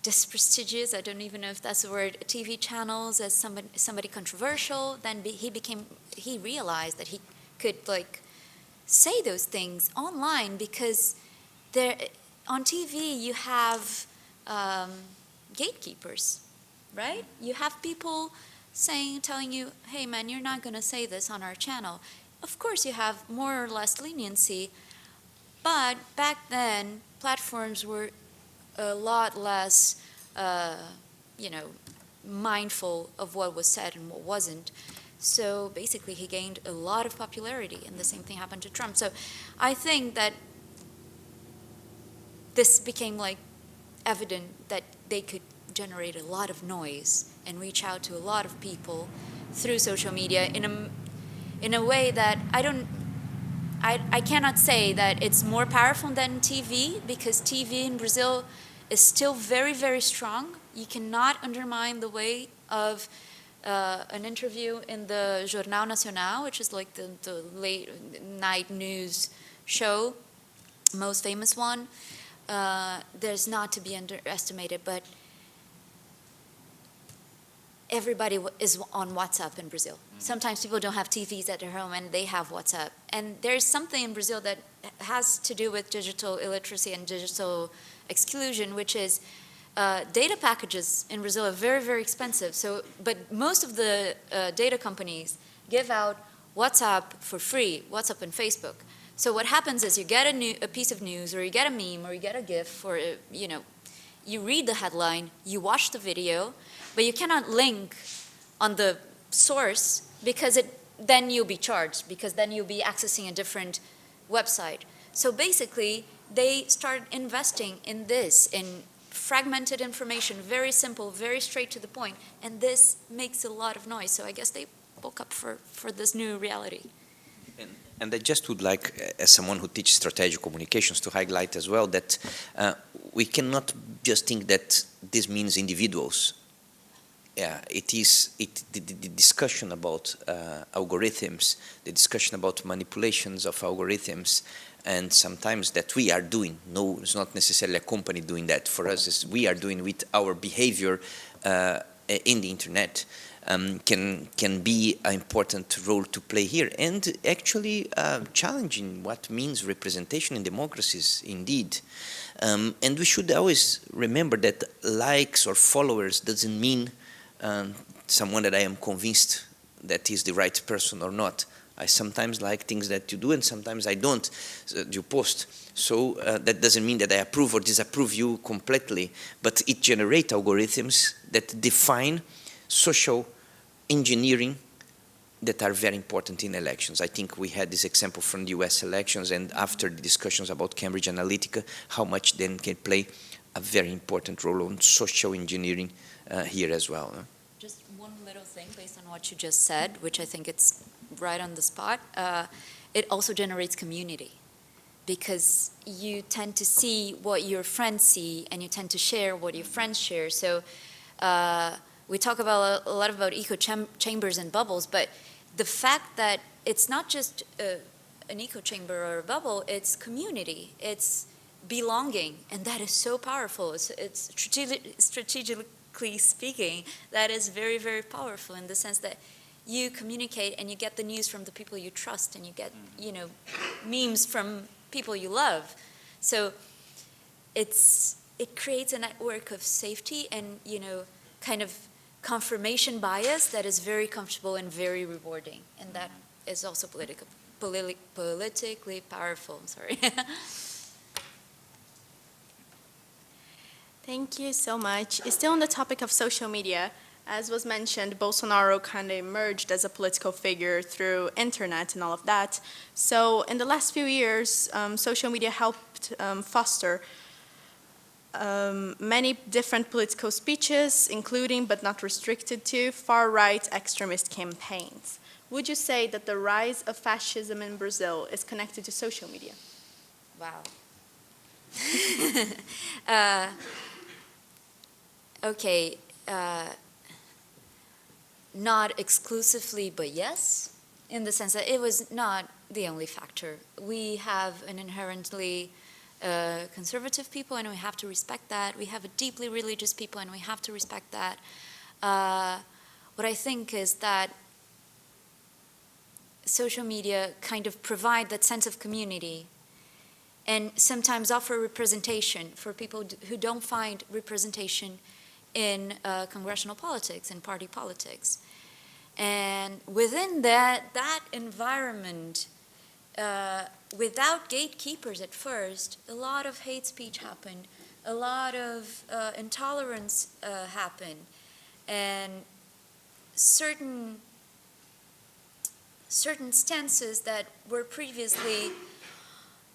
disprestigious, I don't even know if that's the word, TV channels as somebody controversial. Then he realized that he could say those things online, because on TV you have gatekeepers, right? You have people telling you, hey man, you're not going to say this on our channel. Of course you have more or less leniency, but back then platforms were a lot less, mindful of what was said and what wasn't. So basically he gained a lot of popularity, and the same thing happened to Trump. So I think that this became evident that they could generate a lot of noise and reach out to a lot of people through social media in a way that I cannot say that it's more powerful than TV, because TV in Brazil is still very, very strong. You cannot undermine the weight of an interview in the Jornal Nacional, which is like the late night news show, most famous one. There's not to be underestimated, but everybody is on WhatsApp in Brazil. Sometimes people don't have TVs at their home and they have WhatsApp. And there's something in Brazil that has to do with digital illiteracy and digital exclusion, which is data packages in Brazil are very, very expensive. But most of the data companies give out WhatsApp for free, WhatsApp and Facebook. So what happens is you get a piece of news, or you get a meme, or you get a GIF, or you read the headline, you watch the video, but you cannot link on the source, because then you'll be charged, because then you'll be accessing a different website. So basically, they started investing in this, in fragmented information, very simple, very straight to the point, and this makes a lot of noise. So I guess they woke up for this new reality. And I just would like, as someone who teaches strategic communications, to highlight as well that we cannot just think that this means individuals the discussion about algorithms, the discussion about manipulations of algorithms, and sometimes that we are doing. No, it's not necessarily a company doing that. For us, it's we are doing with our behavior in the internet. Can be an important role to play here, and actually challenging what means representation in democracies indeed. And we should always remember that likes or followers doesn't mean someone that I am convinced that is the right person or not. I sometimes like things that you do and sometimes I don't, you post. So that doesn't mean that I approve or disapprove you completely, but it generates algorithms that define social engineering that are very important in elections. I think we had this example from the US elections, and after the discussions about Cambridge Analytica, how much then can play a very important role on social engineering here as well. Just one little thing based on what you just said, which I think it's right on the spot. It also generates community, because you tend to see what your friends see and you tend to share what your friends share. So we talk about a lot about echo chambers and bubbles, but the fact that it's not just an echo chamber or a bubble, it's community, it's belonging, and that is so powerful. It's strategically speaking, that is very, very powerful in the sense that you communicate and you get the news from the people you trust, and you get, you know, memes from people you love. So it creates a network of safety and, you know, kind of confirmation bias that is very comfortable and very rewarding, and that is also politically powerful. Sorry. Thank you so much. Still on the topic of social media, as was mentioned, Bolsonaro kind of emerged as a political figure through internet and all of that. So in the last few years, social media helped foster many different political speeches, including but not restricted to far-right extremist campaigns. Would you say that the rise of fascism in Brazil is connected to social media? Wow. Okay, not exclusively, but yes, in the sense that it was not the only factor. We have an inherently conservative people, and we have to respect that. We have a deeply religious people, and we have to respect that. What I think is that social media kind of provide that sense of community, and sometimes offer representation for people who don't find representation in congressional politics and party politics. And within that environment, without gatekeepers at first, a lot of hate speech happened, a lot of intolerance happened, and certain stances that were previously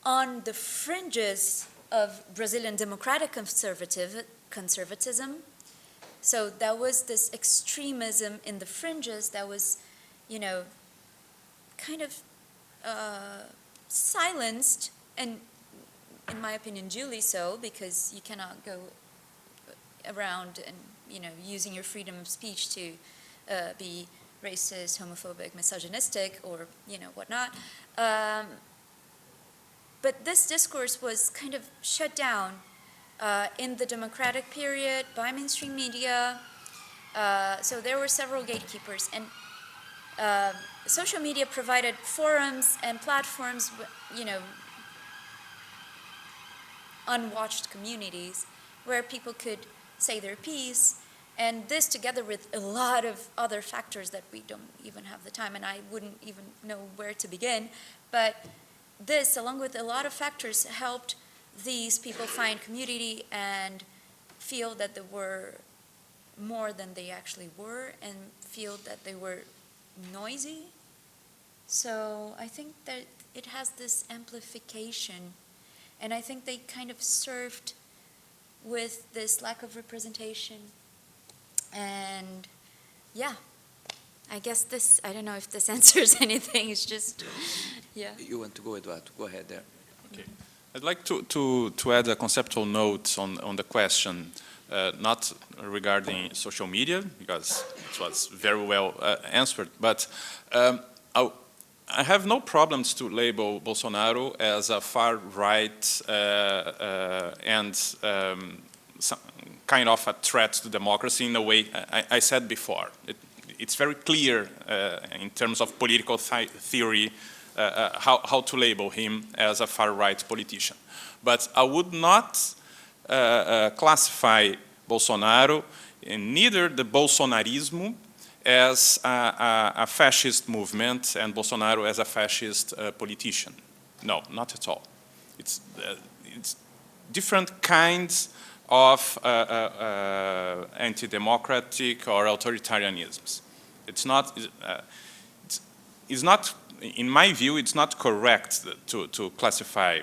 on the fringes of Brazilian democratic conservatism. So that was this extremism in the fringes that was, you know, kind of silenced, and in my opinion duly so, because you cannot go around and, you know, using your freedom of speech to be racist, homophobic, misogynistic, or, you know, whatnot. But this discourse was kind of shut down in the democratic period by mainstream media. So there were several gatekeepers, and social media provided forums and platforms, you know, unwatched communities where people could say their piece, and this together with a lot of other factors that we don't even have the time, and I wouldn't even know where to begin, but this, along with a lot of factors, helped these people find community and feel that they were more than they actually were, and feel that they were noisy. So I think that it has this amplification, and I think they kind of served with this lack of representation. And yeah, I guess this, I don't know if this answers anything, it's just, yeah. You want to go, Eduardo? Go ahead there. Okay. I'd like to add a conceptual note on the question. not regarding social media, because it was very well answered, but I have no problems to label Bolsonaro as a far-right and some kind of a threat to democracy in a way I said before. It's very clear in terms of political theory how to label him as a far-right politician. But I would not classify Bolsonaro, and neither the Bolsonarismo, as a fascist movement and Bolsonaro as a fascist politician. No, not at all. It's different kinds of anti-democratic or authoritarianisms. It's not, in my view, it's not correct to classify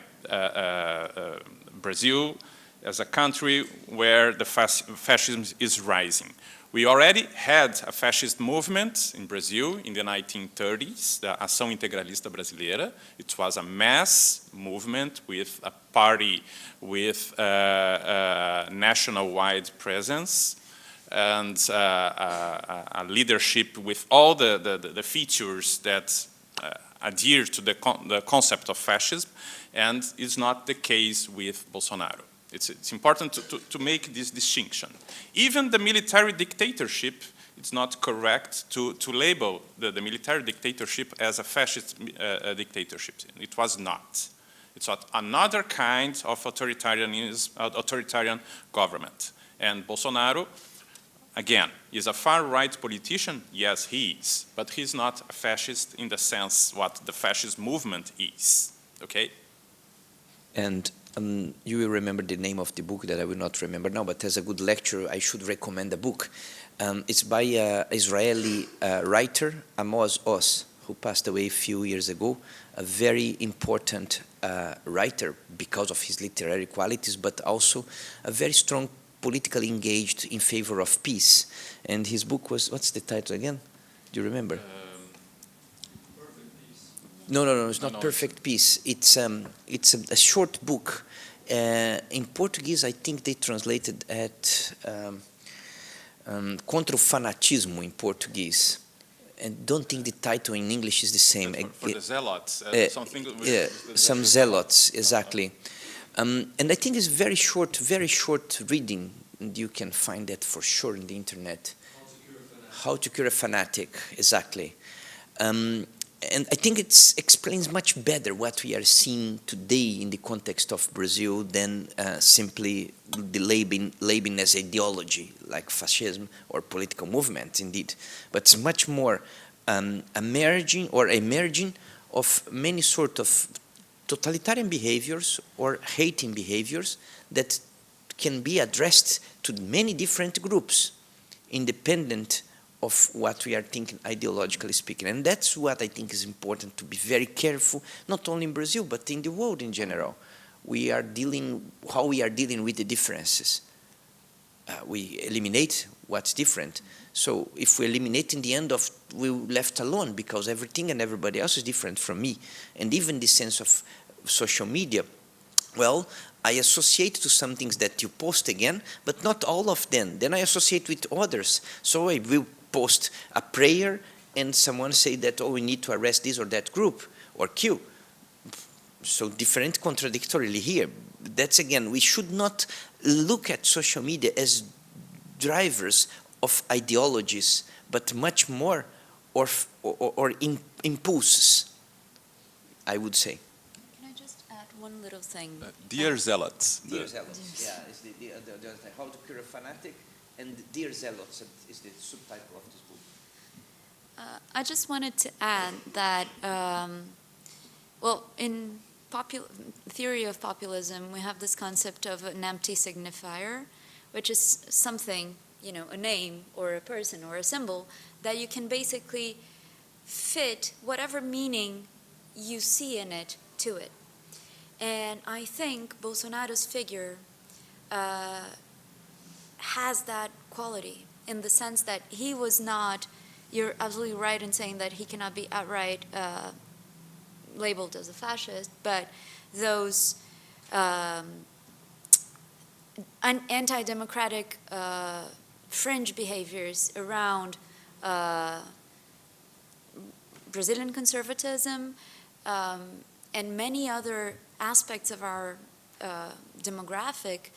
Brazil as a country where the fascism is rising. We already had a fascist movement in Brazil in the 1930s, the Ação Integralista Brasileira. It was a mass movement with a party with national-wide presence and a leadership with all the features that adhere to the concept of fascism, and is not the case with Bolsonaro. It's important to make this distinction. Even the military dictatorship, it's not correct to label the military dictatorship as a fascist dictatorship. It was not. It's another kind of authoritarian government. And Bolsonaro, again, is a far-right politician? Yes, he is. But he's not a fascist in the sense what the fascist movement is, okay? And you will remember the name of the book that I will not remember now, but as a good lecturer, I should recommend the book. It's by an Israeli writer, Amos Oz, who passed away a few years ago, a very important writer because of his literary qualities, but also a very strong politically engaged in favor of peace. And his book was, what's the title again? Do you remember? No, it's not Perfect Peace. It's a short book. In Portuguese, I think they translated at Contra o Fanatismo in Portuguese. And don't think the title in English is the same. For the zealots, something with some zealots, exactly. And I think it's very short reading. And you can find that for sure in the internet. How to Cure a Fanatic, exactly. And I think it explains much better what we are seeing today in the context of Brazil than simply the labeling as ideology, like fascism or political movement, indeed. But it's much more emerging of many sort of totalitarian behaviors or hating behaviors that can be addressed to many different groups, independent of what we are thinking ideologically speaking. And that's what I think is important, to be very careful, not only in Brazil, but in the world in general. How we are dealing with the differences. We eliminate what's different. So if we eliminate, in the end of, we're left alone because everything and everybody else is different from me. And even the sense of social media, well, I associate to some things that you post again, but not all of them. Then I associate with others. So I will post a prayer and someone say that, oh, we need to arrest this or that group or kill. So different contradictorily here. That's again, we should not look at social media as drivers of ideologies, but much more or impulses, I would say. Can I just add one little thing? Dear Zealots. Dear Zealots, yeah, it's the How to Cure a Fanatic, and Dear Zealots is the subtitle of this book. I just wanted to add that, well, in theory of populism, we have this concept of an empty signifier, which is something, you know, a name or a person or a symbol that you can basically fit whatever meaning you see in it to it. And I think Bolsonaro's figure has that quality in the sense that he was not, you're absolutely right in saying that he cannot be outright labeled as a fascist, but those anti-democratic fringe behaviors around Brazilian conservatism and many other aspects of our demographic,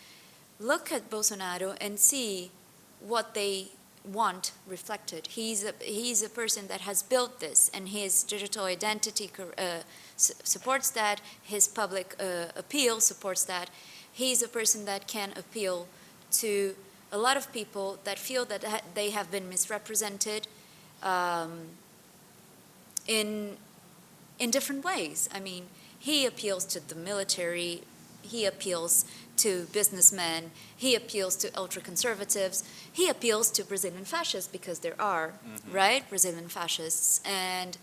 look at Bolsonaro and see what they want reflected. He's a person that has built this, and his digital identity supports that. His public appeal supports that. He's a person that can appeal to a lot of people that feel that they have been misrepresented in different ways. I mean, he appeals to the military, he appeals to businessmen, he appeals to ultra-conservatives, he appeals to Brazilian fascists, because there are, right, Brazilian fascists, and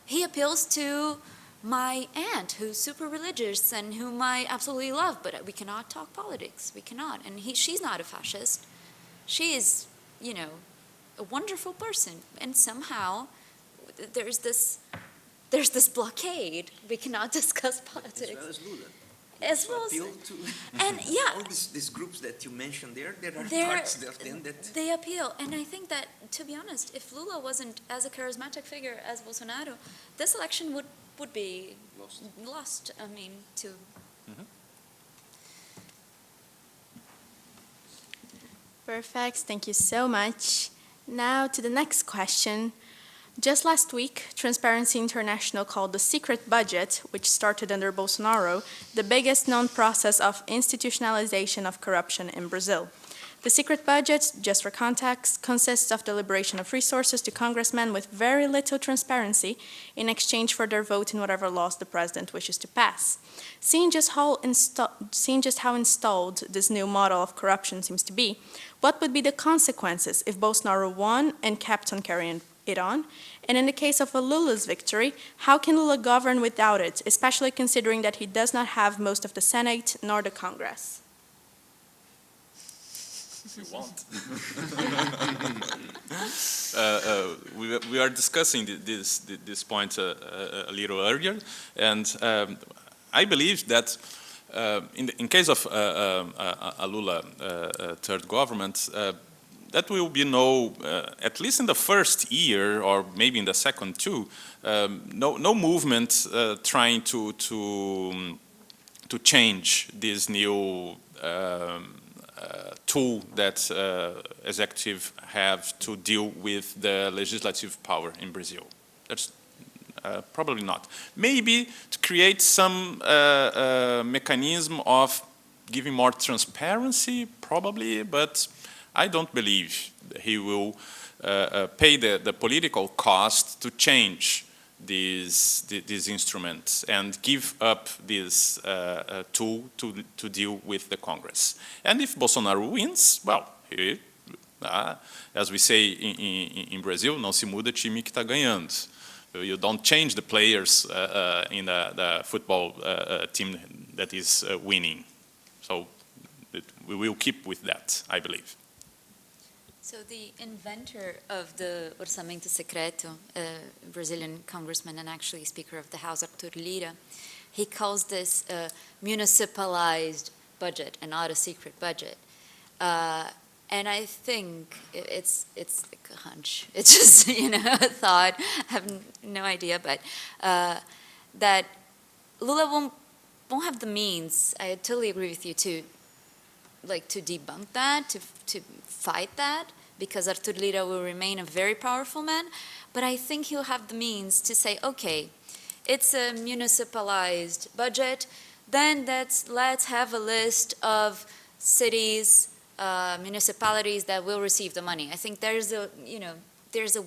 he appeals to my aunt, who's super religious and whom I absolutely love, but we cannot talk politics, we cannot, and she's not a fascist, she is, you know, a wonderful person, and somehow there's this blockade, we cannot discuss politics. As well as Lula. As well as, and yeah, all these groups that you mentioned there are parts of them that they appeal. And I think that, to be honest, if Lula wasn't as a charismatic figure as Bolsonaro, this election would be lost. I mean, to. Perfect. Thank you so much. Now to the next question. Just last week, Transparency International called the secret budget, which started under Bolsonaro, the biggest known process of institutionalization of corruption in Brazil. The secret budget, just for context, consists of the liberation of resources to congressmen with very little transparency in exchange for their vote in whatever laws the president wishes to pass. Seeing just how installed this new model of corruption seems to be, what would be the consequences if Bolsonaro won and kept on carrying it on? And in the case of a Lula's victory, how can Lula govern without it, especially considering that he does not have most of the Senate nor the Congress? You want. We are discussing this point a little earlier, and I believe that in case of a Lula third government, that will be at least in the first year, or maybe in the second too, no movement trying to change this new tool that executive have to deal with the legislative power in Brazil. That's probably not. Maybe to create some mechanism of giving more transparency, probably, but I don't believe he will pay the political cost to change these instruments and give up this tool to deal with the Congress. And if Bolsonaro wins, well, as we say in Brazil, não se muda time que está ganhando. You don't change the players in the football team that is winning. So we will keep with that, I believe. So the inventor of the Orçamento Secreto, Brazilian congressman and actually Speaker of the House, Arthur Lira, he calls this a municipalized budget and not a secret budget. And I think it's like a hunch. It's just, a thought. I have no idea, but that Lula won't have the means. I totally agree with you to debunk that, to fight that, because Arthur Lira will remain a very powerful man. But I think he'll have the means to say, okay, it's a municipalized budget, then let's have a list of cities, municipalities that will receive the money. I think there's a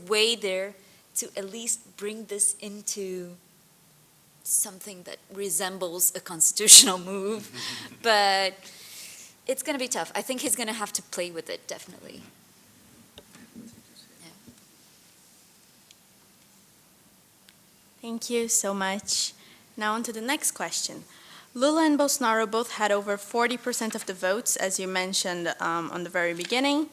way there to at least bring this into something that resembles a constitutional move, but it's going to be tough. I think he's going to have to play with it, definitely. Yeah. Thank you so much. Now on to the next question. Lula and Bolsonaro both had over 40% of the votes, as you mentioned on the very beginning,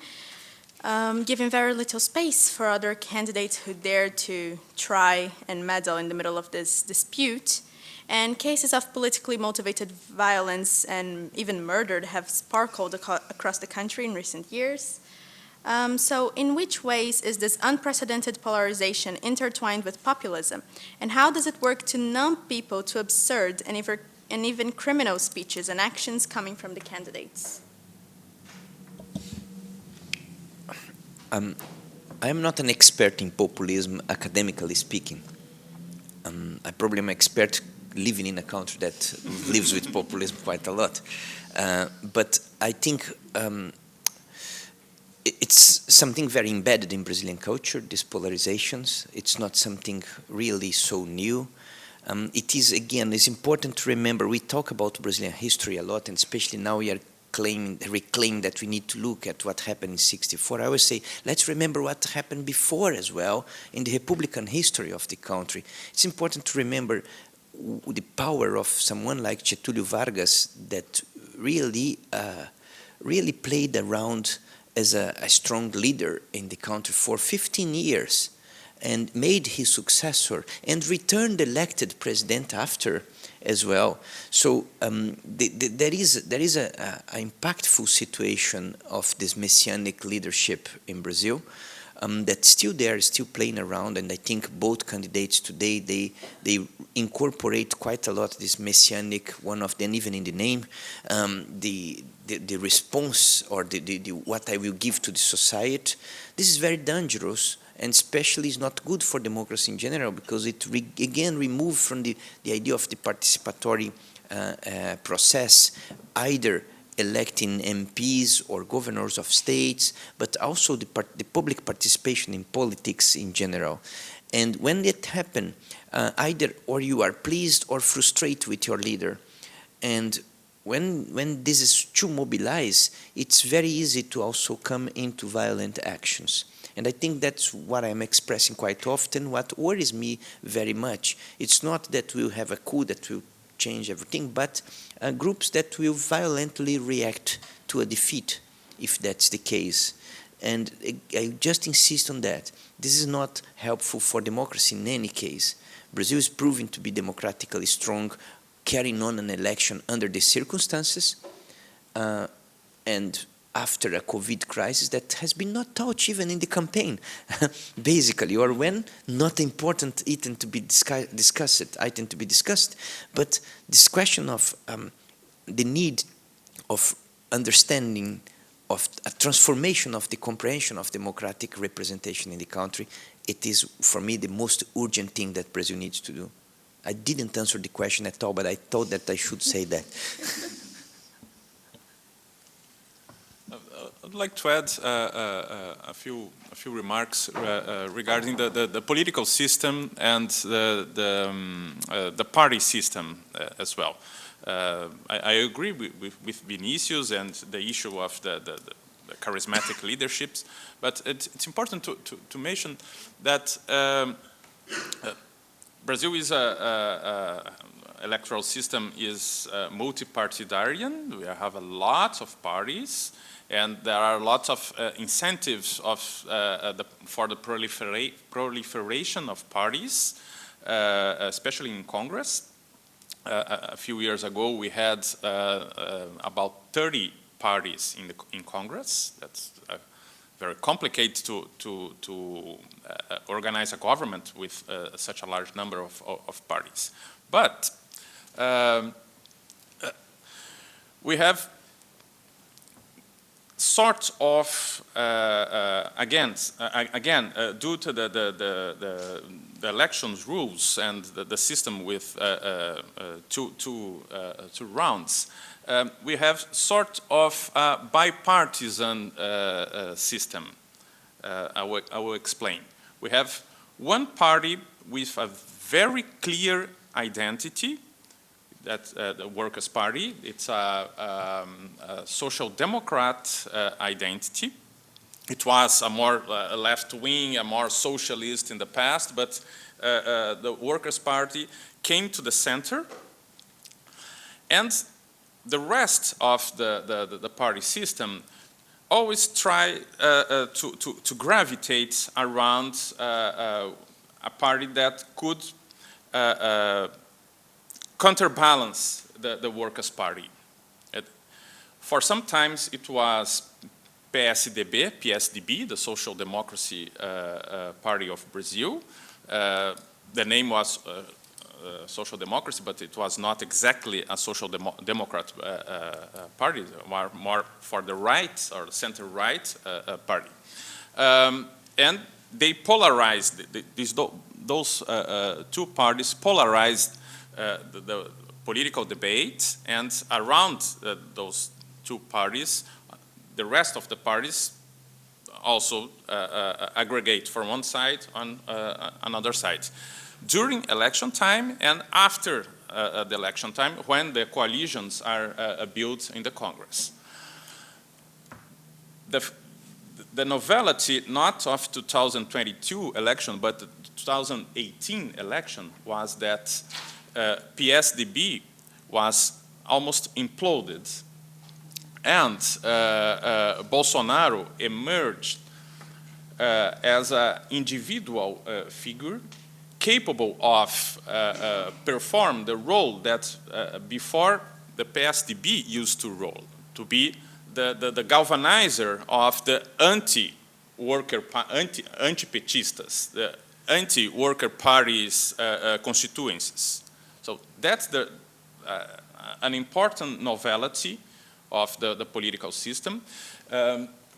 giving very little space for other candidates who dared to try and meddle in the middle of this dispute. And cases of politically motivated violence and even murder have sparkled across the country in recent years. So in which ways is this unprecedented polarization intertwined with populism? And how does it work to numb people to absurd and even criminal speeches and actions coming from the candidates? I am not an expert in populism, academically speaking. I probably am an expert living in a country that lives with populism quite a lot. But I think it's something very embedded in Brazilian culture, these polarizations. It's not something really so new. It is, again, it's important to remember, we talk about Brazilian history a lot, and especially now we are reclaim that we need to look at what happened in '64. I always say, let's remember what happened before as well in the Republican history of the country. It's important to remember the power of someone like Getúlio Vargas that really played around as a strong leader in the country for 15 years and made his successor and returned elected president after as well. So there is a impactful situation of this messianic leadership in Brazil that's still there, still playing around, and I think both candidates today, they incorporate quite a lot this messianic, one of them even in the name, the response or the what I will give to the society. This is very dangerous, and especially is not good for democracy in general, because it again removes from the idea of the participatory process, either electing MPs or governors of states, but also the public participation in politics in general. And when it happens, either or you are pleased or frustrated with your leader. And when this is too mobilized, it's very easy to also come into violent actions. And I think that's what I'm expressing quite often, what worries me very much. It's not that we'll have a coup that will change everything, but groups that will violently react to a defeat, if that's the case. And I just insist on that. This is not helpful for democracy in any case. Brazil is proving to be democratically strong, carrying on an election under the circumstances, and after a COVID crisis that has been not touched even in the campaign, basically, or when not important item to be discussed, but this question of the need of understanding of a transformation of the comprehension of democratic representation in the country, it is, for me, the most urgent thing that Brazil needs to do. I didn't answer the question at all, but I thought that I should say that. I'd like to add a few remarks regarding the political system and the party system as well. I agree with Vinicius and the issue of the charismatic leaderships, but it's important to mention that Brazil is electoral system is multi-partidarian. We have a lot of parties, and there are lots of incentives for the proliferation of parties, especially in Congress. A few years ago, we had about 30 parties in Congress. That's very complicated to organize a government with such a large number of parties. But we have sort of again, due to the elections rules and the system with two rounds, we have sort of a bipartisan system. I will explain. We have one party with a very clear identity. That's the Workers' Party. It's a social democrat identity. It was a more left-wing, a more socialist in the past, but the Workers' Party came to the center, and the rest of the party system always try to gravitate around a party that could counterbalance the Workers' Party. For some times it was PSDB, the Social Democracy Party of Brazil. The name was Social Democracy, but it was not exactly a social democrat party, more for the right or center-right party. And they polarized, those two parties polarized the political debate, and around those two parties, the rest of the parties also aggregate from one side on another side. During election time and after the election time, when the coalitions are built in the Congress. The novelty, not of 2022 election, but the 2018 election, was that PSDB was almost imploded, and Bolsonaro emerged as an individual figure capable of perform the role that before the PSDB used to role, to be the galvanizer of the anti-petistas, the anti-worker parties constituencies. So that's an important novelty of the political system.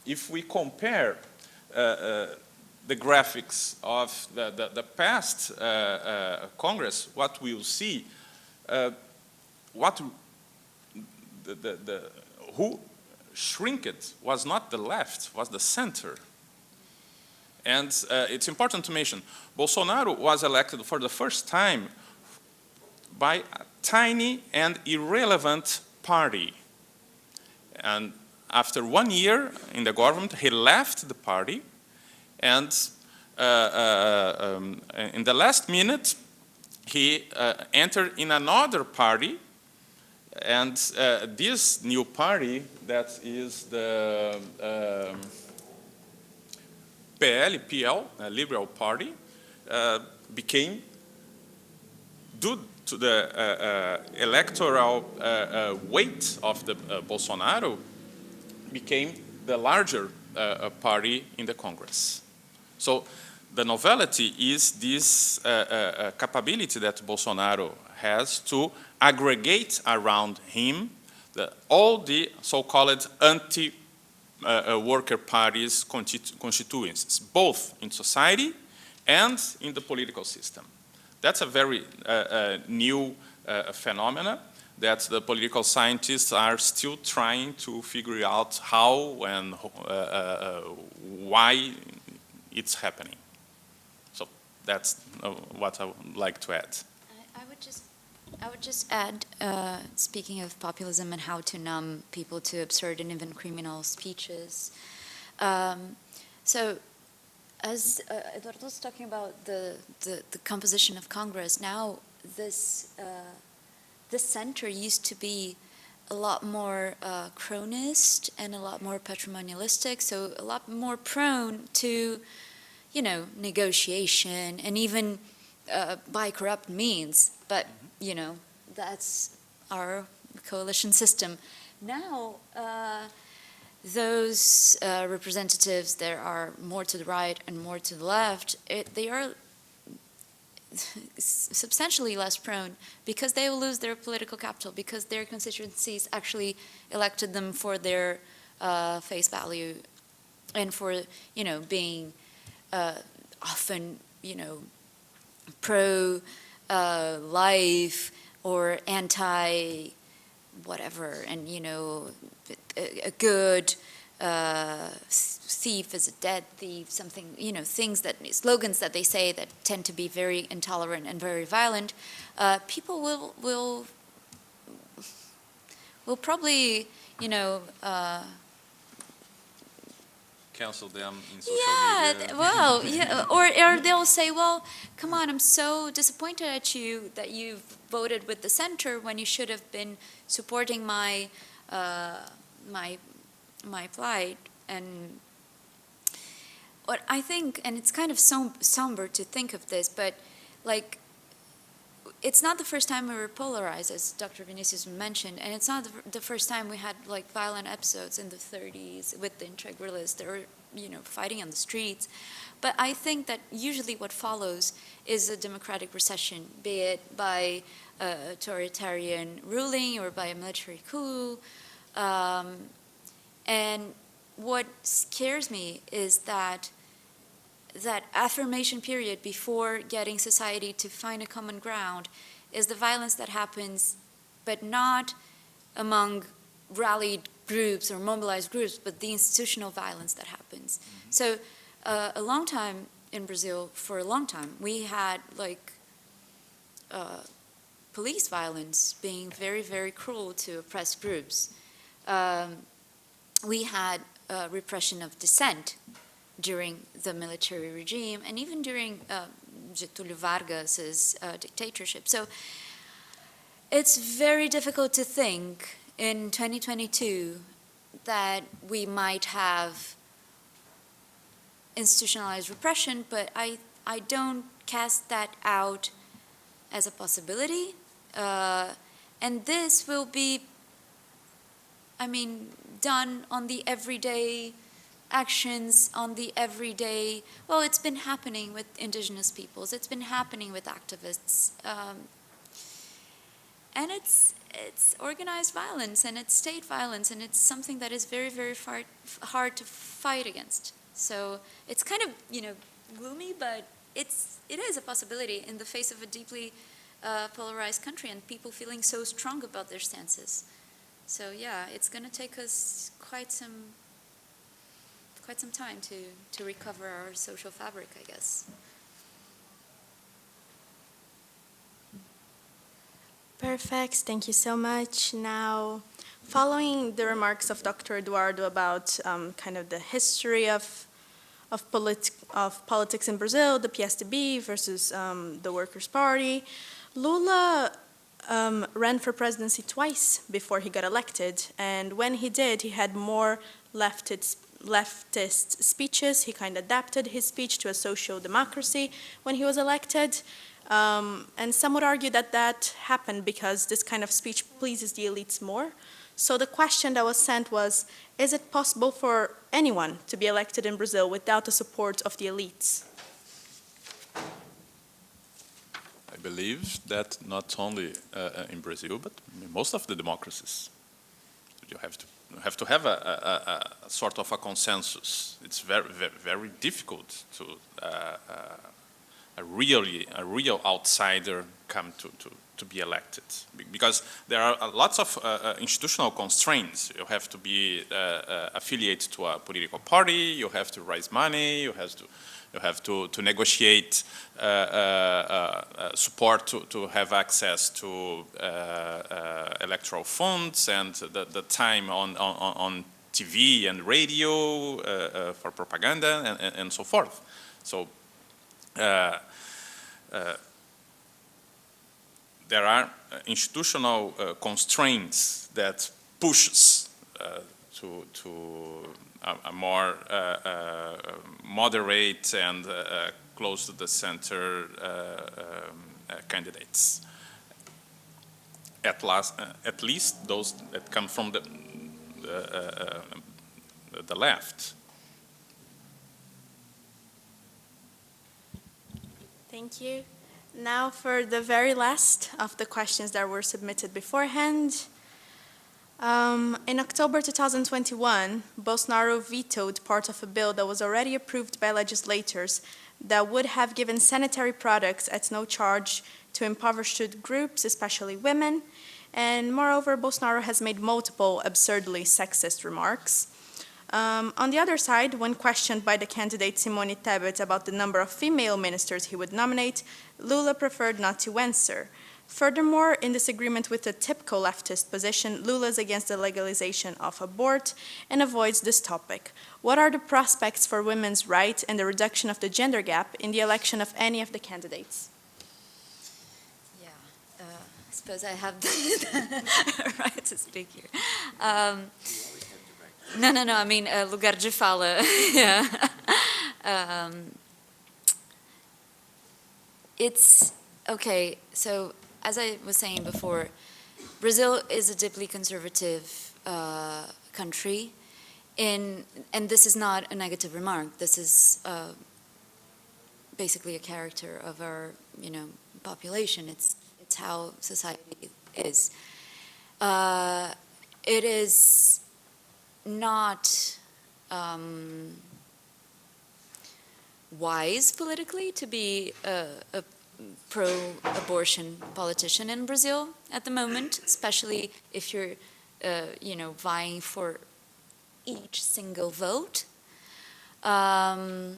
If we compare the graphics of the past Congress, what we'll see, who shrink it was not the left, was the center. And it's important to mention, Bolsonaro was elected for the first time by a tiny and irrelevant party. And after 1 year in the government, he left the party, and in the last minute, he entered in another party, and this new party, that is the PL, Liberal Party, became, due to the electoral weight of the Bolsonaro, became the larger party in the Congress. So the novelty is this capability that Bolsonaro has to aggregate around him all the so-called anti-worker parties constituencies, both in society and in the political system. That's a very new phenomena that the political scientists are still trying to figure out how and why it's happening. So that's what I would like to add. I would just add, speaking of populism and how to numb people to absurd and even criminal speeches. So, as Eduardo was talking about the composition of Congress, now this center used to be a lot more chronist and a lot more patrimonialistic, so a lot more prone to, negotiation and even by corrupt means. But, that's our coalition system. Now, those representatives that are more to the right and more to the left, they are substantially less prone because they will lose their political capital, because their constituencies actually elected them for their face value and for, being often, pro-life or anti-whatever, and, a good thief is a dead thief, something, things slogans that they say that tend to be very intolerant and very violent, people will probably, Cancel them in social media. Well, yeah, or they'll say, well, come on, I'm so disappointed at you that you voted with the center when you should have been supporting my plight. And what I think, and it's kind of somber to think of this, but like it's not the first time we were polarized, as Dr. Vinicius mentioned, and it's not the first time we had like violent episodes in the 30s with the integralists or fighting on the streets. But I think that usually what follows is a democratic recession, be it by authoritarian ruling or by a military coup. And what scares me is that affirmation period before getting society to find a common ground is the violence that happens, but not among rallied groups or mobilized groups, but the institutional violence that happens. Mm-hmm. So a long time in Brazil, for a long time, we had like police violence being very, very cruel to oppressed groups. We had repression of dissent during the military regime, and even during Getúlio Vargas's dictatorship. So it's very difficult to think in 2022 that we might have institutionalized repression, but I don't cast that out as a possibility. And this will be, done on the everyday actions, on the everyday, well, it's been happening with indigenous peoples, it's been happening with activists, and it's organized violence and it's state violence, and it's something that is very, very hard to fight against. So it's kind of, gloomy, but it is a possibility in the face of a deeply polarized country and people feeling so strong about their stances. So yeah, it's going to take us quite some time to recover our social fabric, I guess. Perfect. Thank you so much. Now, following the remarks of Dr. Eduardo about kind of the history of politics in Brazil, the PSDB versus the Workers' Party, Lula ran for presidency twice before he got elected, and when he did, he had more leftist speeches. He kind of adapted his speech to a social democracy when he was elected. And some would argue that that happened because this kind of speech pleases the elites more. So the question that was sent was, is it possible for anyone to be elected in Brazil without the support of the elites? I believe that not only in Brazil, but in most of the democracies, you have to have a sort of a consensus. It's very, very, very difficult to a real outsider come to be elected, because there are lots of institutional constraints. You have to be affiliated to a political party. You have to raise money. You have to negotiate support to have access to electoral funds and the time on TV and radio for propaganda and so forth. So there are institutional constraints that pushes to a more moderate and close to the center candidates. At least those that come from the left. Thank you. Now for the very last of the questions that were submitted beforehand. In October 2021, Bolsonaro vetoed part of a bill that was already approved by legislators that would have given sanitary products at no charge to impoverished groups, especially women. And moreover, Bolsonaro has made multiple absurdly sexist remarks. On the other side, when questioned by the candidate Simone Tebet about the number of female ministers he would nominate, Lula preferred not to answer. Furthermore, in disagreement with the typical leftist position, Lula is against the legalization of abort and avoids this topic. What are the prospects for women's rights and the reduction of the gender gap in the election of any of the candidates? Yeah, I suppose I have the right to speak here. No, I mean, lugar de fala. Yeah. It's Okay, so as I was saying before, Brazil is a deeply conservative country, and this is not a negative remark. This is basically a character of our, population. It's how society is. It is not wise politically to be a pro-abortion politician in Brazil at the moment, especially if you're, vying for each single vote. I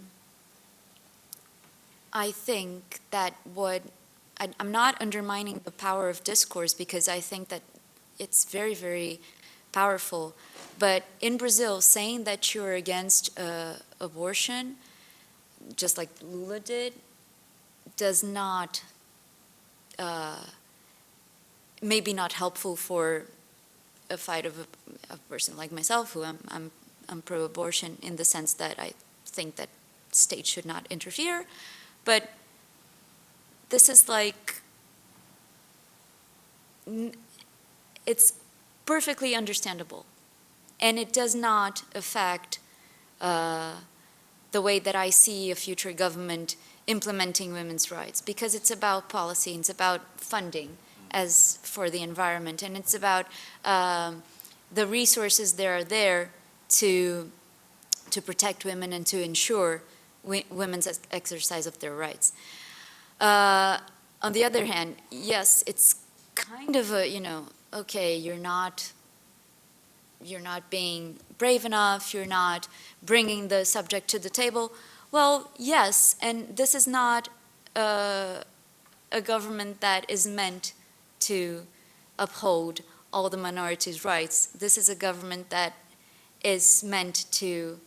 think that I'm not undermining the power of discourse, because I think that it's very, very powerful. But in Brazil, saying that you're against abortion, just like Lula did, does not, maybe not helpful for a fight of a person like myself, who I'm pro-abortion in the sense that I think that states should not interfere. But this is like, it's perfectly understandable. And it does not affect the way that I see a future government implementing women's rights, because it's about policy, it's about funding as for the environment, and it's about the resources that are there to protect women and to ensure women's exercise of their rights. On the other hand, yes, it's kind of a, okay, you're not being brave enough, you're not bringing the subject to the table. Well, yes, and this is not a government that is meant to uphold all the minorities' rights. This is a government that is meant to,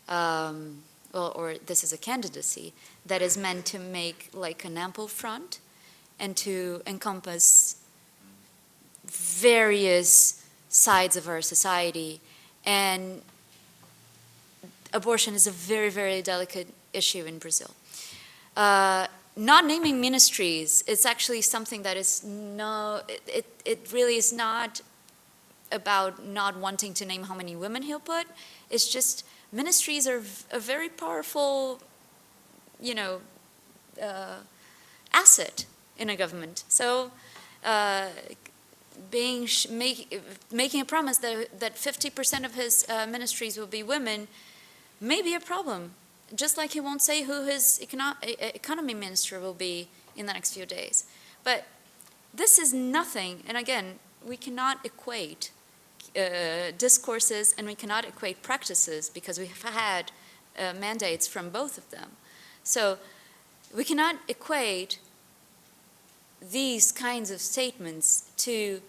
or this is a candidacy that is meant to make like an ample front and to encompass various sides of our society. And abortion is a very, very delicate issue in Brazil. Not naming ministries is actually something that is it really is not about not wanting to name how many women he'll put. It's just ministries are a very powerful, asset in a government. So making a promise that 50% of his ministries will be women may be a problem. Just like he won't say who his economy minister will be in the next few days. But this is nothing, and again, we cannot equate discourses and we cannot equate practices, because we've had mandates from both of them. So we cannot equate these kinds of statements to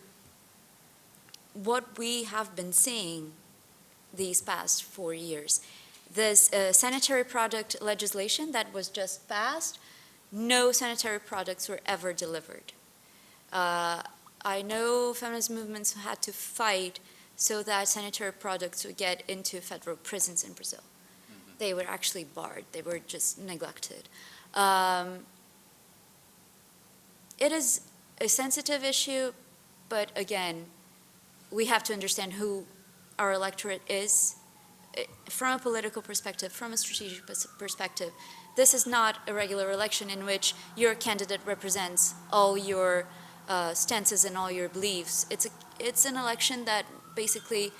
what we have been seeing these past 4 years. This sanitary product legislation that was just passed, no sanitary products were ever delivered. I know feminist movements had to fight so that sanitary products would get into federal prisons in Brazil. Mm-hmm. They were actually barred. They were just neglected. It is a sensitive issue, but again, we have to understand who our electorate is. From a political perspective, from a strategic perspective, this is not a regular election in which your candidate represents all your stances and all your beliefs. It's an election that basically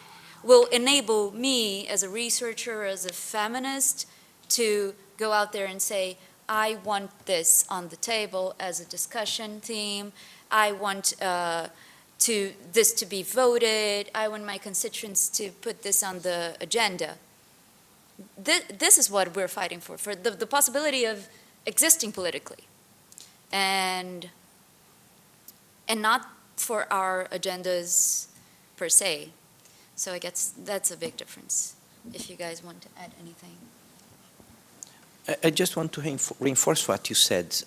will enable me as a researcher, as a feminist, to go out there and say, I want this on the table as a discussion theme. I want this to be voted. I want my constituents to put this on the agenda. This is what we're fighting for the possibility of existing politically, and not for our agendas per se. So I guess that's a big difference, if you guys want to add anything. I just want to reinforce what you said.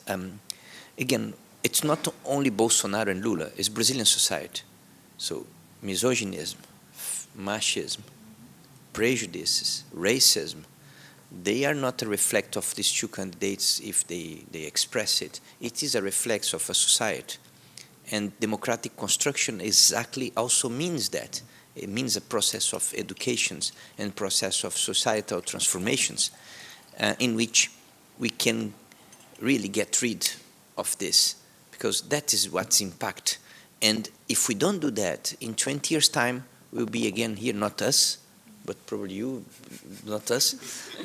Again, it's not only Bolsonaro and Lula, it's Brazilian society. So misogynism, machismo, prejudices, racism, they are not a reflect of these two candidates if they express it. It is a reflex of a society. And democratic construction exactly also means that. It means a process of educations and process of societal transformations in which we can really get rid of this, because that is what's impact. And if we don't do that, in 20 years' time, we'll be again here, not us, but probably you, not us,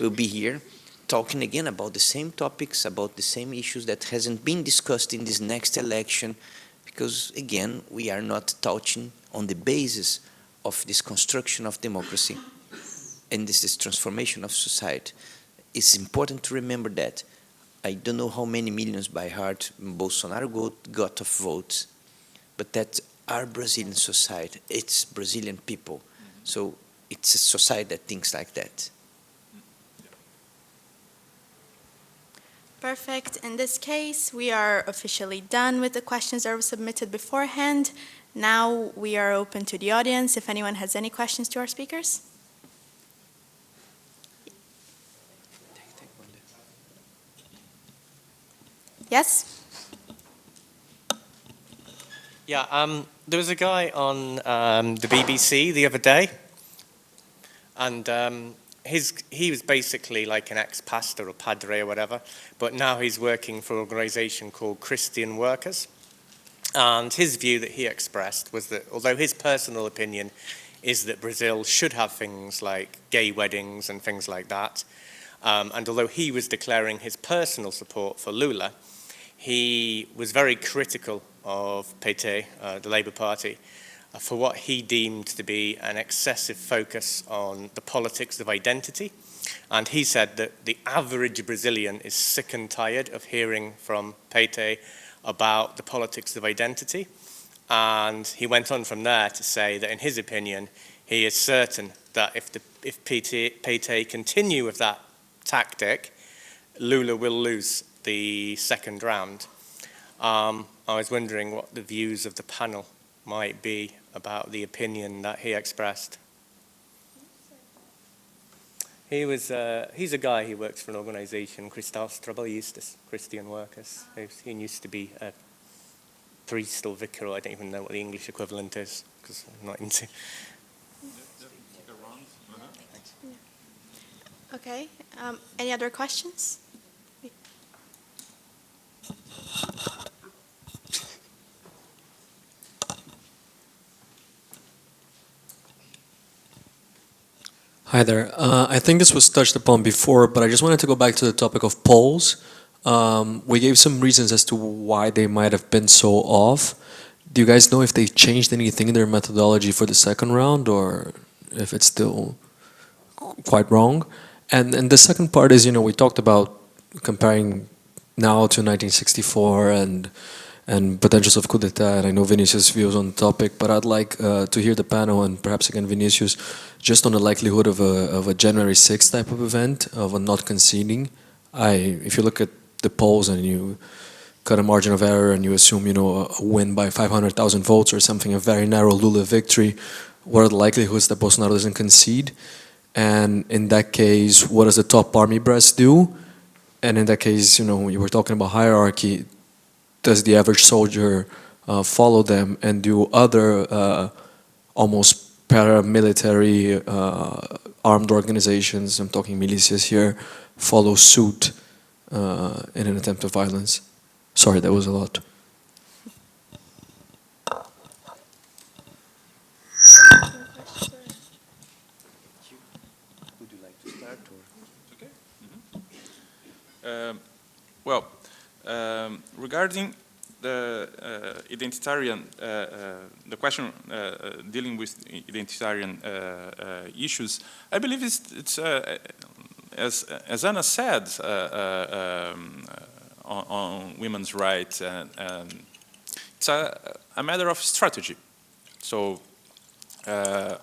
we'll be here talking again about the same topics, about the same issues that hasn't been discussed in this next election, because again, we are not touching on the basis of this construction of democracy and this is transformation of society. It's important to remember that. I don't know how many millions by heart Bolsonaro got of votes, but that's our Brazilian society. It's Brazilian people. So it's a society that thinks like that. Perfect. In this case, we are officially done with the questions that were submitted beforehand. Now we are open to the audience if anyone has any questions to our speakers. Yes? Yeah, there was a guy on the BBC the other day, and he was basically like an ex-pastor or padre or whatever, but now he's working for an organization called Christian Workers. And his view that he expressed was that although his personal opinion is that Brazil should have things like gay weddings and things like that, and although he was declaring his personal support for Lula, he was very critical of PT, the Labour Party, for what he deemed to be an excessive focus on the politics of identity. And he said that the average Brazilian is sick and tired of hearing from PT about the politics of identity. And he went on from there to say that in his opinion, he is certain that if PT continue with that tactic, Lula will lose the second round. I was wondering what the views of the panel might be about the opinion that he expressed. He's a guy who works for an organization, Trabalhistas, Christian Workers. He used to be a priest or vicar, or I don't even know what the English equivalent is, because I'm not into. Okay. Any other questions? Hi there. I think this was touched upon before, but I just wanted to go back to the topic of polls. We gave some reasons as to why they might have been so off. Do you guys know if they changed anything in their methodology for the second round, or if it's still quite wrong? And the second part is, we talked about comparing now to 1964 and potentials of coup d'etat, and I know Vinicius' views on the topic, but I'd like to hear the panel, and perhaps again Vinicius, just on the likelihood of a January 6th type of event, of a not conceding. If you look at the polls and you cut a margin of error and you assume, a win by 500,000 votes or something, a very narrow Lula victory, what are the likelihoods that Bolsonaro doesn't concede? And in that case, what does the top army brass do? And in that case, you were talking about hierarchy. Does the average soldier follow them, and do other almost paramilitary armed organizations, I'm talking militias here, follow suit in an attempt of violence? Sorry, that was a lot. Would you like to start? Okay. Well, regarding the identitarian, the question dealing with identitarian issues, I believe it's as Anna said on women's rights, and it's a matter of strategy. So the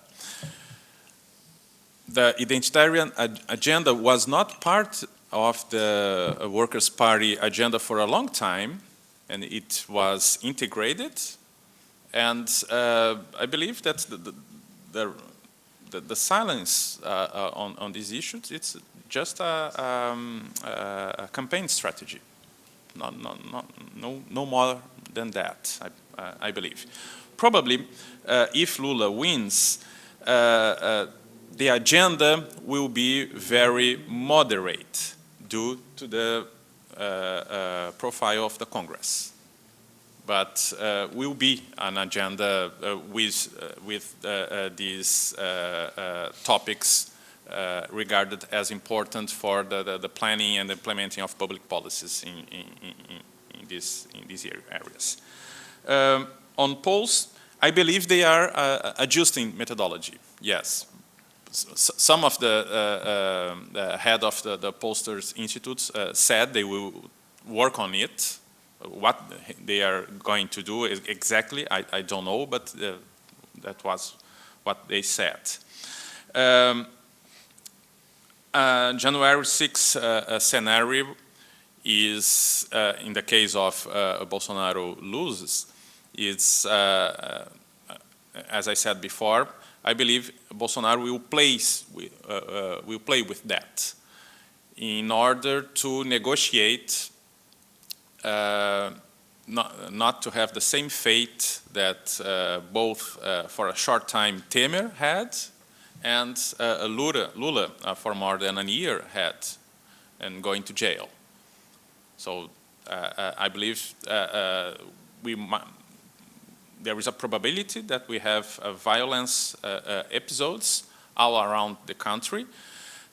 identitarian agenda was not part of the Workers' Party agenda for a long time, and it was integrated. And I believe that the silence on these issues, it's just a campaign strategy. No more than that, I believe. Probably, if Lula wins, the agenda will be very moderate due to the profile of the Congress. But will be an agenda with these topics regarded as important for the planning and implementing of public policies in these areas. On polls, I believe they are adjusting methodology, yes. Some of the head of the pollsters institutes said they will work on it. What they are going to do exactly, I don't know, but that was what they said. January 6th scenario is, in the case of Bolsonaro loses, it's, as I said before, I believe Bolsonaro will play with that in order to negotiate, not to have the same fate that both for a short time Temer had and Lula for more than a year had and going to jail. So I believe there is a probability that we have violence episodes all around the country.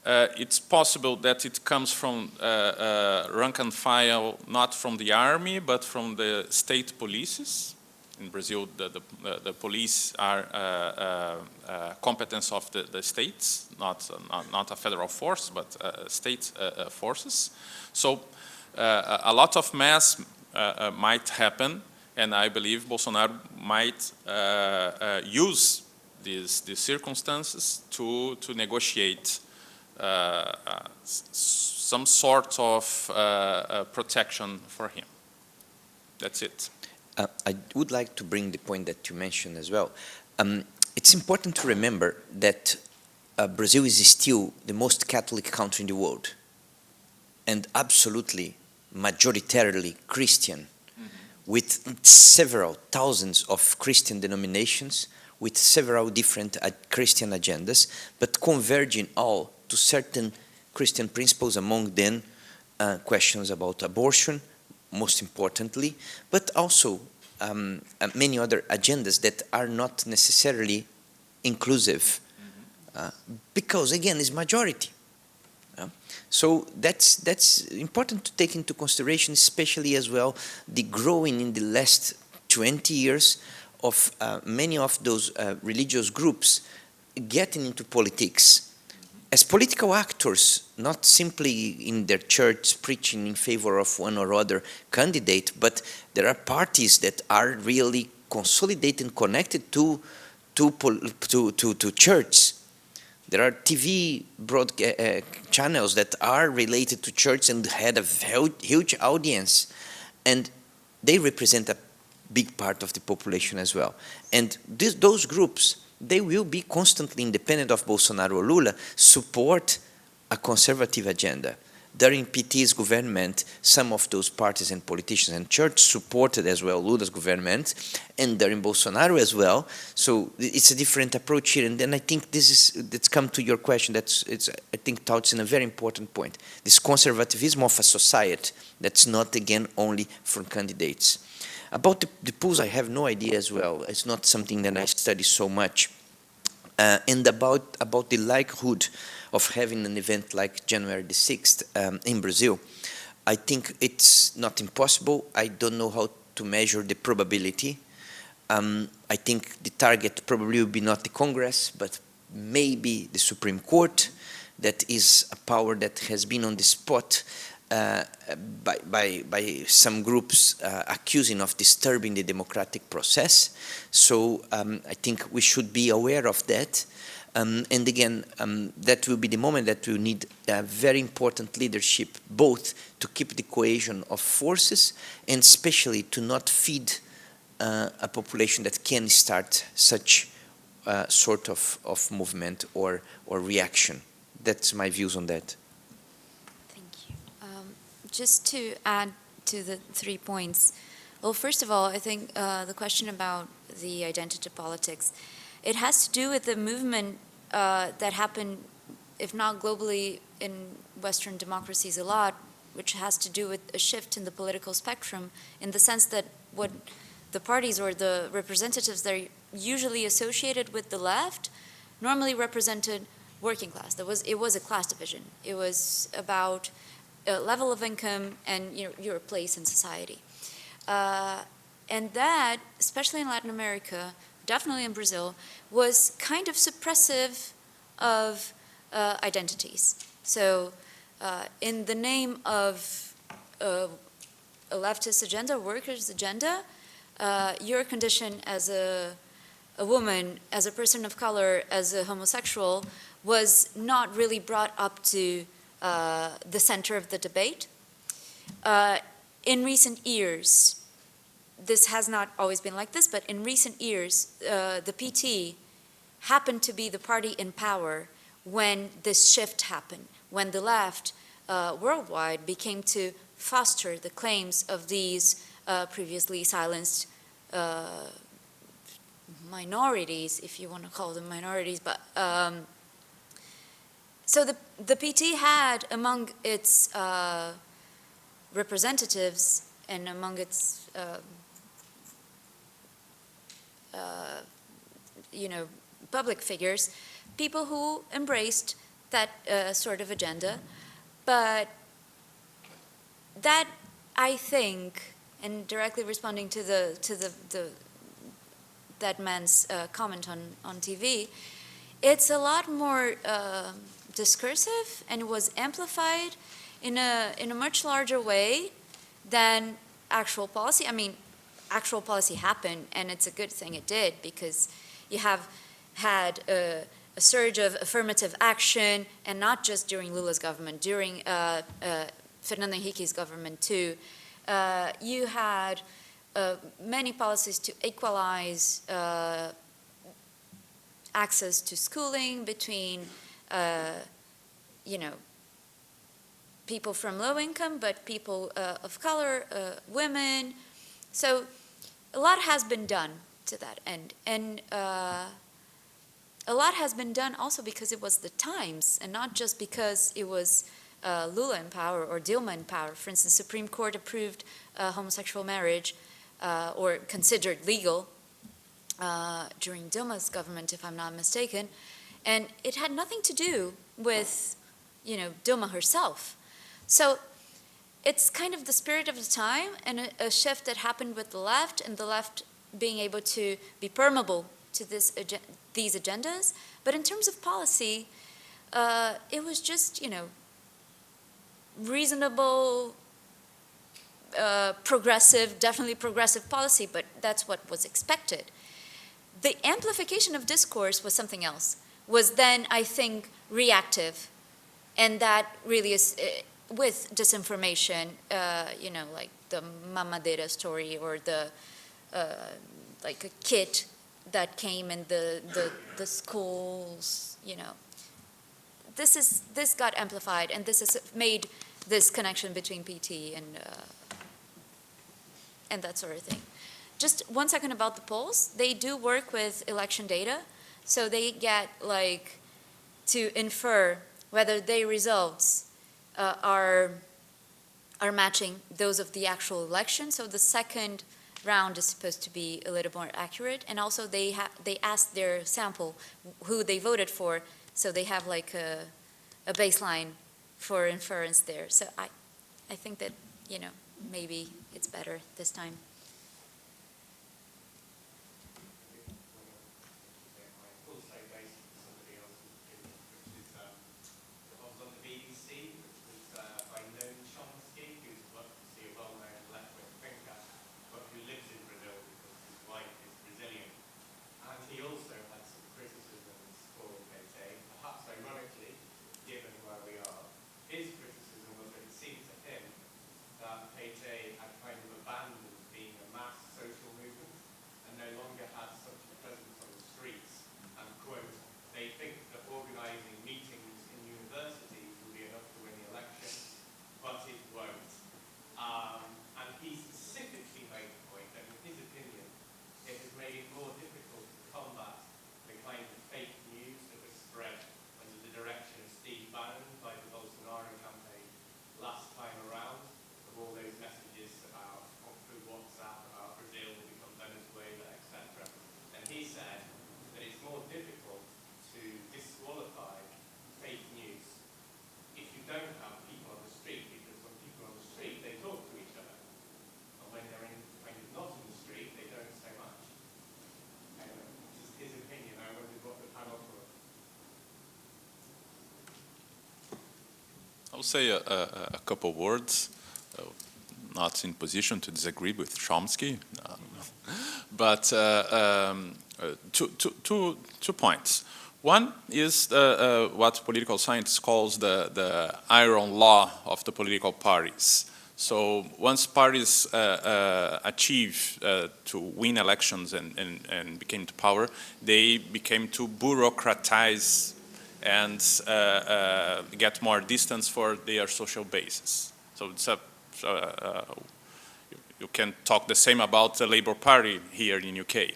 It's possible that it comes from rank and file, not from the army, but from the state polices. In Brazil, the police are competence of the states, not a federal force, but state forces. So a lot of mess might happen, and I believe Bolsonaro might use these circumstances to negotiate some sort of protection for him. That's it. I would like to bring the point that you mentioned as well. It's important to remember that Brazil is still the most Catholic country in the world, and absolutely majoritarily Christian, with several thousands of Christian denominations, with several different Christian agendas, but converging all to certain Christian principles, among them questions about abortion, most importantly, but also many other agendas that are not necessarily inclusive, because again, it's majority. So that's important to take into consideration, especially as well the growing in the last 20 years of many of those religious groups getting into politics as political actors, not simply in their church preaching in favor of one or other candidate, but there are parties that are really consolidated and connected to church. There are TV channels that are related to church and had a huge audience, and they represent a big part of the population as well. And those groups, they will be constantly, independent of Bolsonaro or Lula, support a conservative agenda. During PT's government, some of those parties and politicians and church supported as well Lula's government, and during Bolsonaro as well. So it's a different approach here. And then I think that's come to your question. I think touches in a very important point. This conservatism of a society that's not, again, only from candidates. About the polls, I have no idea as well. It's not something that I study so much. And about the likelihood of having an event like January the 6th in Brazil, I think it's not impossible. I don't know how to measure the probability. I think the target probably will be not the Congress, but maybe the Supreme Court. That is a power that has been on the spot by some groups accusing of disturbing the democratic process. So I think we should be aware of that. And again, that will be the moment that we need very important leadership, both to keep the cohesion of forces and especially to not feed a population that can start such sort of movement or reaction. That's my views on that. Thank you. Just to add to the 3 points. Well, first of all, I think the question about the identity politics, it has to do with the movement that happened, if not globally, in Western democracies a lot, which has to do with a shift in the political spectrum, in the sense that what the parties or the representatives that are usually associated with the left normally represented working class. It was a class division. It was about a level of income and your place in society. And that, especially in Latin America, definitely in Brazil, was kind of suppressive of identities. So in the name of a leftist agenda, a workers' agenda, your condition as a woman, as a person of color, as a homosexual, was not really brought up to the center of the debate. In recent years, this has not always been like this, but in recent years, the PT happened to be the party in power when this shift happened, when the left worldwide became to foster the claims of these previously silenced minorities, if you want to call them minorities. But so the PT had among its representatives and among its public figures, people who embraced that sort of agenda. But that, I think, and directly responding to that man's comment on TV, it's a lot more discursive, and it was amplified in a much larger way than actual policy. I mean, actual policy happened, and it's a good thing it did, because you have had a surge of affirmative action, and not just during Lula's government, during Fernando Henrique's government too. You had many policies to equalize access to schooling between, people from low income, but people of color, women. So a lot has been done to that end. And a lot has been done also because it was the times, and not just because it was Lula in power or Dilma in power. For instance, Supreme Court approved homosexual marriage or considered legal during Dilma's government, if I'm not mistaken. And it had nothing to do with, Dilma herself. So it's kind of the spirit of the time, and a shift that happened with the left, and the left being able to be permeable to these agendas. But in terms of policy, it was just, reasonable, progressive, definitely progressive policy, but that's what was expected. The amplification of discourse was something else, was then, I think, reactive. And that really is, with disinformation, like the Mamadeira story, or the, like a kit that came in the schools, This got amplified, and this has made this connection between PT and that sort of thing. Just 1 second about the polls. They do work with election data, so they get to infer whether their results are matching those of the actual election. So the second round is supposed to be a little more accurate, and also they ask their sample who they voted for, so they have a baseline for inference there. So I think that maybe it's better this time. His criticism was that it seemed to him that Pete had kind of abandoned being I'll say a couple words, not in position to disagree with Chomsky, but two points. One is what political science calls the iron law of the political parties. So once parties achieve to win elections and became to power, they became to bureaucratize and get more distance for their social basis. So it's you can talk the same about the Labour Party here in UK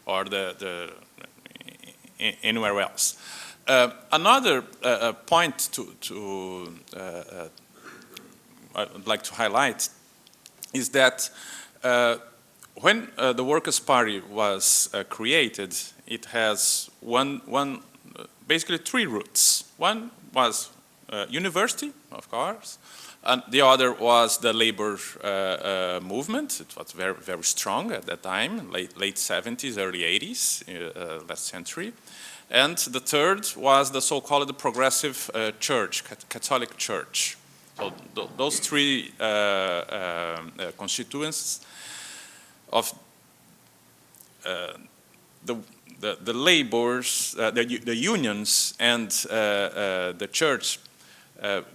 or anywhere else. Another point I'd like to highlight is that when the Workers' Party was created, it has basically three roots. One was university, of course, and the other was the labor movement. It was very, very strong at that time, late 70s, early 80s, last century. And the third was the so-called progressive church, Catholic Church. So those three constituents of the laborers, the unions, and the church,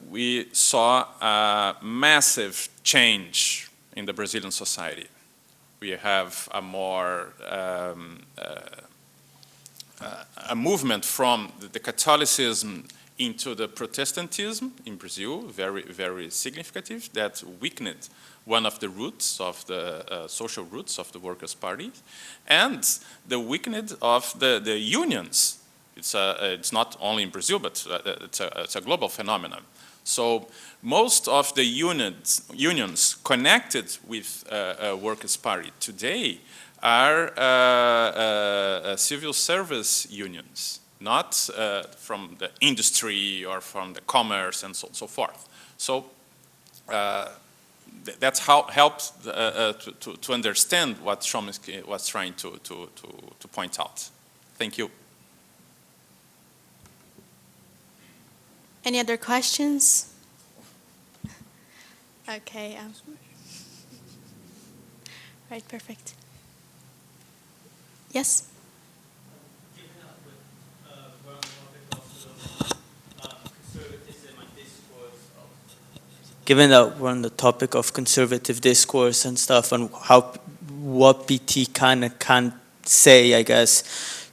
we saw a massive change in the Brazilian society. We have a more a movement from the Catholicism into the Protestantism in Brazil, very, very significant, that weakened one of the roots of the social roots of the Workers' Party, and the weakening of the unions. It's not only in Brazil, but it's a global phenomenon. So most of the unions connected with Workers' Party today are civil service unions, not from the industry or from the commerce and so forth. So that's how helps to understand what Chomsky was trying to point out. Thank you. Any other questions? Okay. Right, perfect. Yes? Given that we're on the topic of conservative discourse and stuff, and what PT can and can't say, I guess,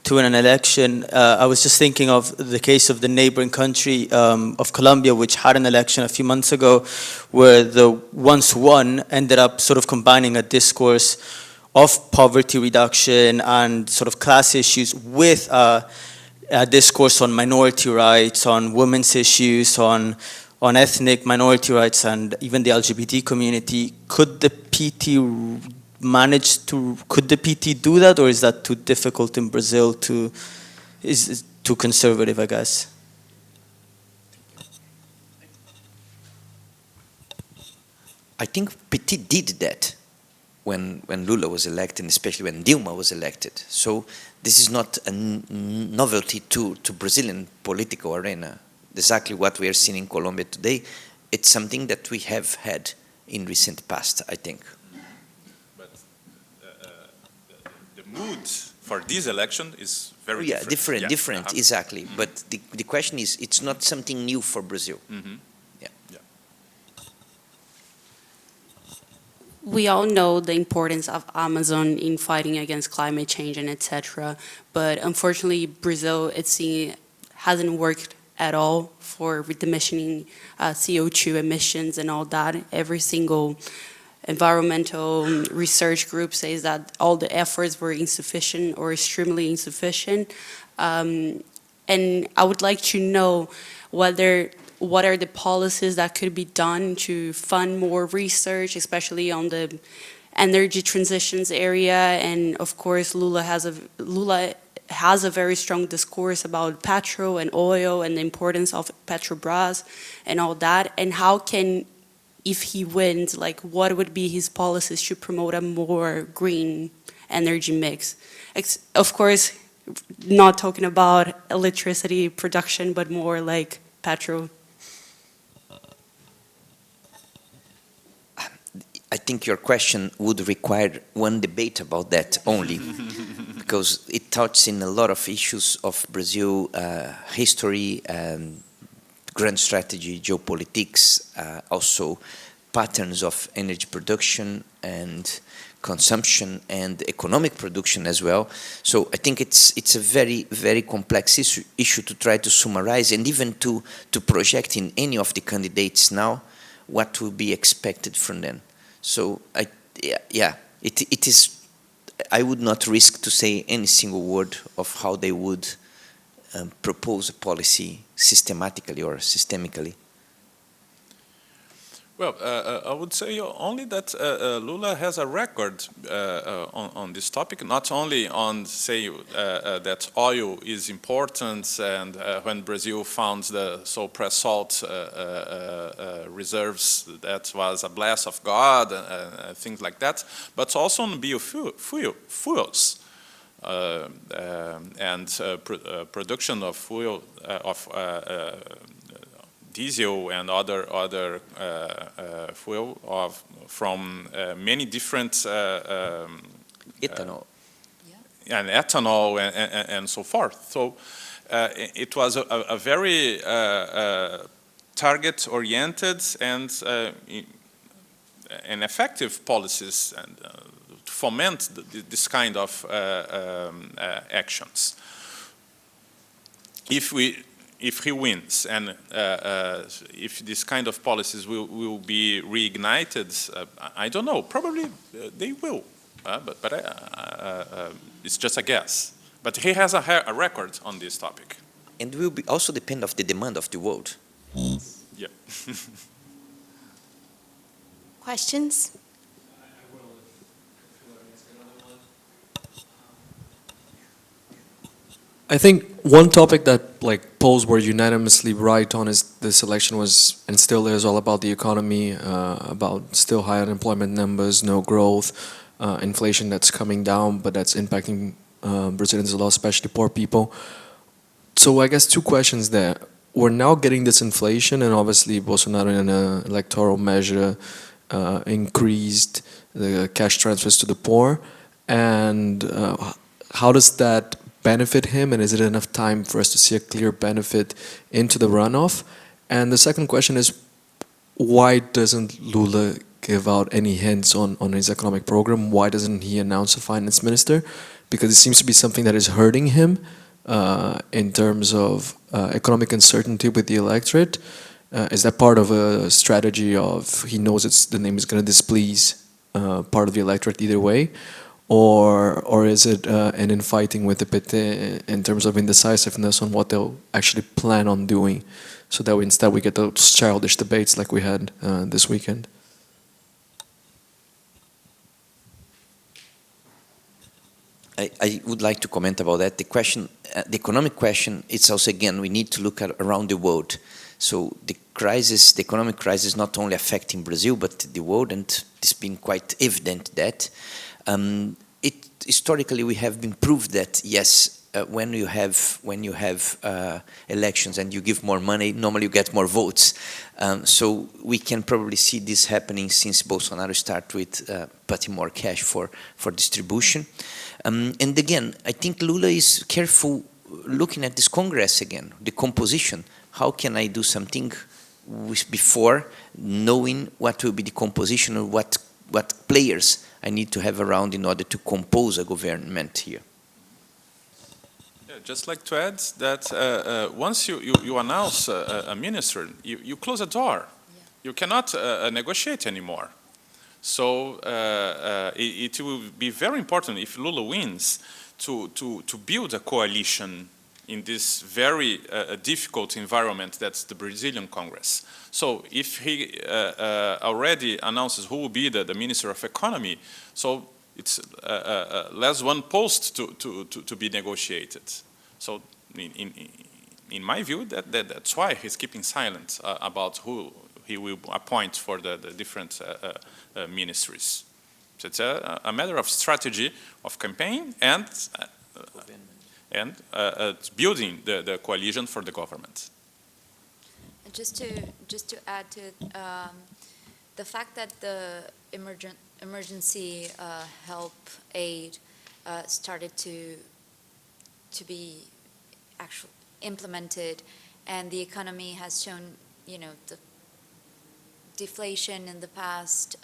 to win an election, I was just thinking of the case of the neighboring country of Colombia, which had an election a few months ago, where the once won ended up sort of combining a discourse of poverty reduction and sort of class issues with a discourse on minority rights, on women's issues, on ethnic minority rights, and even the LGBT community. Could the PT do that, or is that too difficult in Brazil? Is too conservative, I guess? I think PT did that when Lula was elected, and especially when Dilma was elected. So this is not a novelty to Brazilian political arena. Exactly what we are seeing in Colombia today, it's something that we have had in recent past, I think. But the mood for this election is very different. Different, exactly. But the question is, it's not something new for Brazil. Mm-hmm. Yeah. We all know the importance of Amazon in fighting against climate change and etc. But unfortunately, Brazil, hasn't worked at all for decommissioning CO2 emissions and all that. Every single environmental research group says that all the efforts were insufficient or extremely insufficient. And I would like to know what are the policies that could be done to fund more research, especially on the energy transitions area. And of course, Lula has a very strong discourse about petrol and oil and the importance of Petrobras and all that. And how can, if he wins, like what would be his policies to promote a more green energy mix? Of course, not talking about electricity production, but more like petrol. think your question would require one debate about that only, because it touches in a lot of issues of Brazil history, grand strategy, geopolitics, also patterns of energy production and consumption and economic production as well. So I think it's a very, very complex issue to try to summarize and even to project in any of the candidates now what will be expected from them. So it is, I would not risk to say any single word of how they would propose a policy systematically or systemically. Well, I would say only that Lula has a record on this topic, not only on, say, that oil is important, and when Brazil found the so-pre-salt reserves, that was a bless of God, things like that, but also on biofuels. Production of fuel, diesel and other fuel from many different ethanol and ethanol and so forth. So it was a very target-oriented and effective policies and to foment this kind of actions. If he wins and if this kind of policies will be reignited, I don't know. Probably they will, but it's just a guess. But he has a record on this topic. And will be also depend of the demand of the world. Yeah. Questions? I think one topic that polls were unanimously right on is this election was and still is all about the economy, about still high unemployment numbers, no growth, inflation that's coming down, but that's impacting Brazilians a lot, especially poor people. So I guess two questions there. We're now getting this inflation, and obviously Bolsonaro in an electoral measure increased the cash transfers to the poor. And how does that benefit him, and is it enough time for us to see a clear benefit into the runoff? And the second question is, why doesn't Lula give out any hints on his economic program? Why doesn't he announce a finance minister? Because it seems to be something that is hurting him in terms of economic uncertainty with the electorate. Is that part of a strategy of he knows the name is going to displease part of the electorate either way? Or is it an infighting with the PT in terms of indecisiveness on what they'll actually plan on doing, so that instead we get those childish debates like we had this weekend? I would like to comment about that. The question, the economic question, it's also, again, we need to look at around the world. So the crisis, the economic crisis, is not only affecting Brazil, but the world, and it's been quite evident that historically we have been proved that yes, when you have elections and you give more money, normally you get more votes. So we can probably see this happening since Bolsonaro started with putting more cash for distribution. And again, I think Lula is careful looking at this Congress again, the composition. How can I do something before knowing what will be the composition or what players I need to have around in order to compose a government here? Yeah, just like to add that once you announce a minister, you close a door. Yeah. You cannot negotiate anymore. So it will be very important if Lula wins to build a coalition in this very difficult environment that's the Brazilian Congress. So if he already announces who will be the Minister of Economy, so it's less one post to be negotiated. So in my view, that's why he's keeping silent about who he will appoint for the different ministries. So it's a matter of strategy, of campaign, and building the coalition for the government. And just to add to the fact that the emergency help aid started to be actually implemented, and the economy has shown, you know, the deflation in the past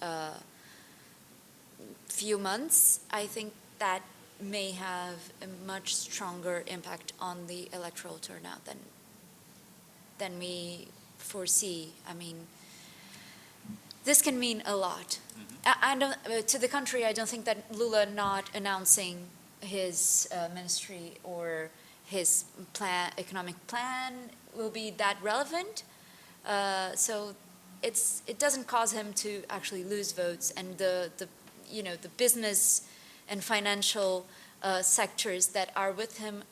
few months, I think that may have a much stronger impact on the electoral turnout than we foresee. I mean, this can mean a lot. I don't, to the contrary, I don't think that Lula not announcing his ministry or his economic plan will be that relevant. So it doesn't cause him to actually lose votes, and the business and financial sectors that are with him,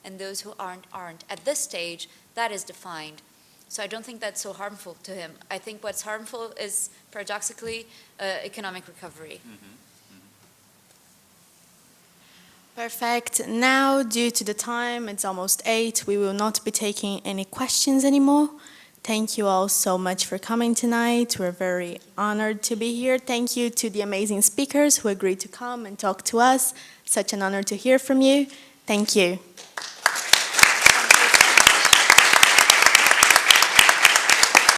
and those who aren't. At this stage, that is defined. So I don't think that's so harmful to him. I think what's harmful is, paradoxically, economic recovery. Perfect. Now, due to the time, it's almost 8, we will not be taking any questions anymore. Thank you all so much for coming tonight. We're very honored to be here. Thank you to the amazing speakers who agreed to come and talk to us. Such an honor to hear from you. Thank you.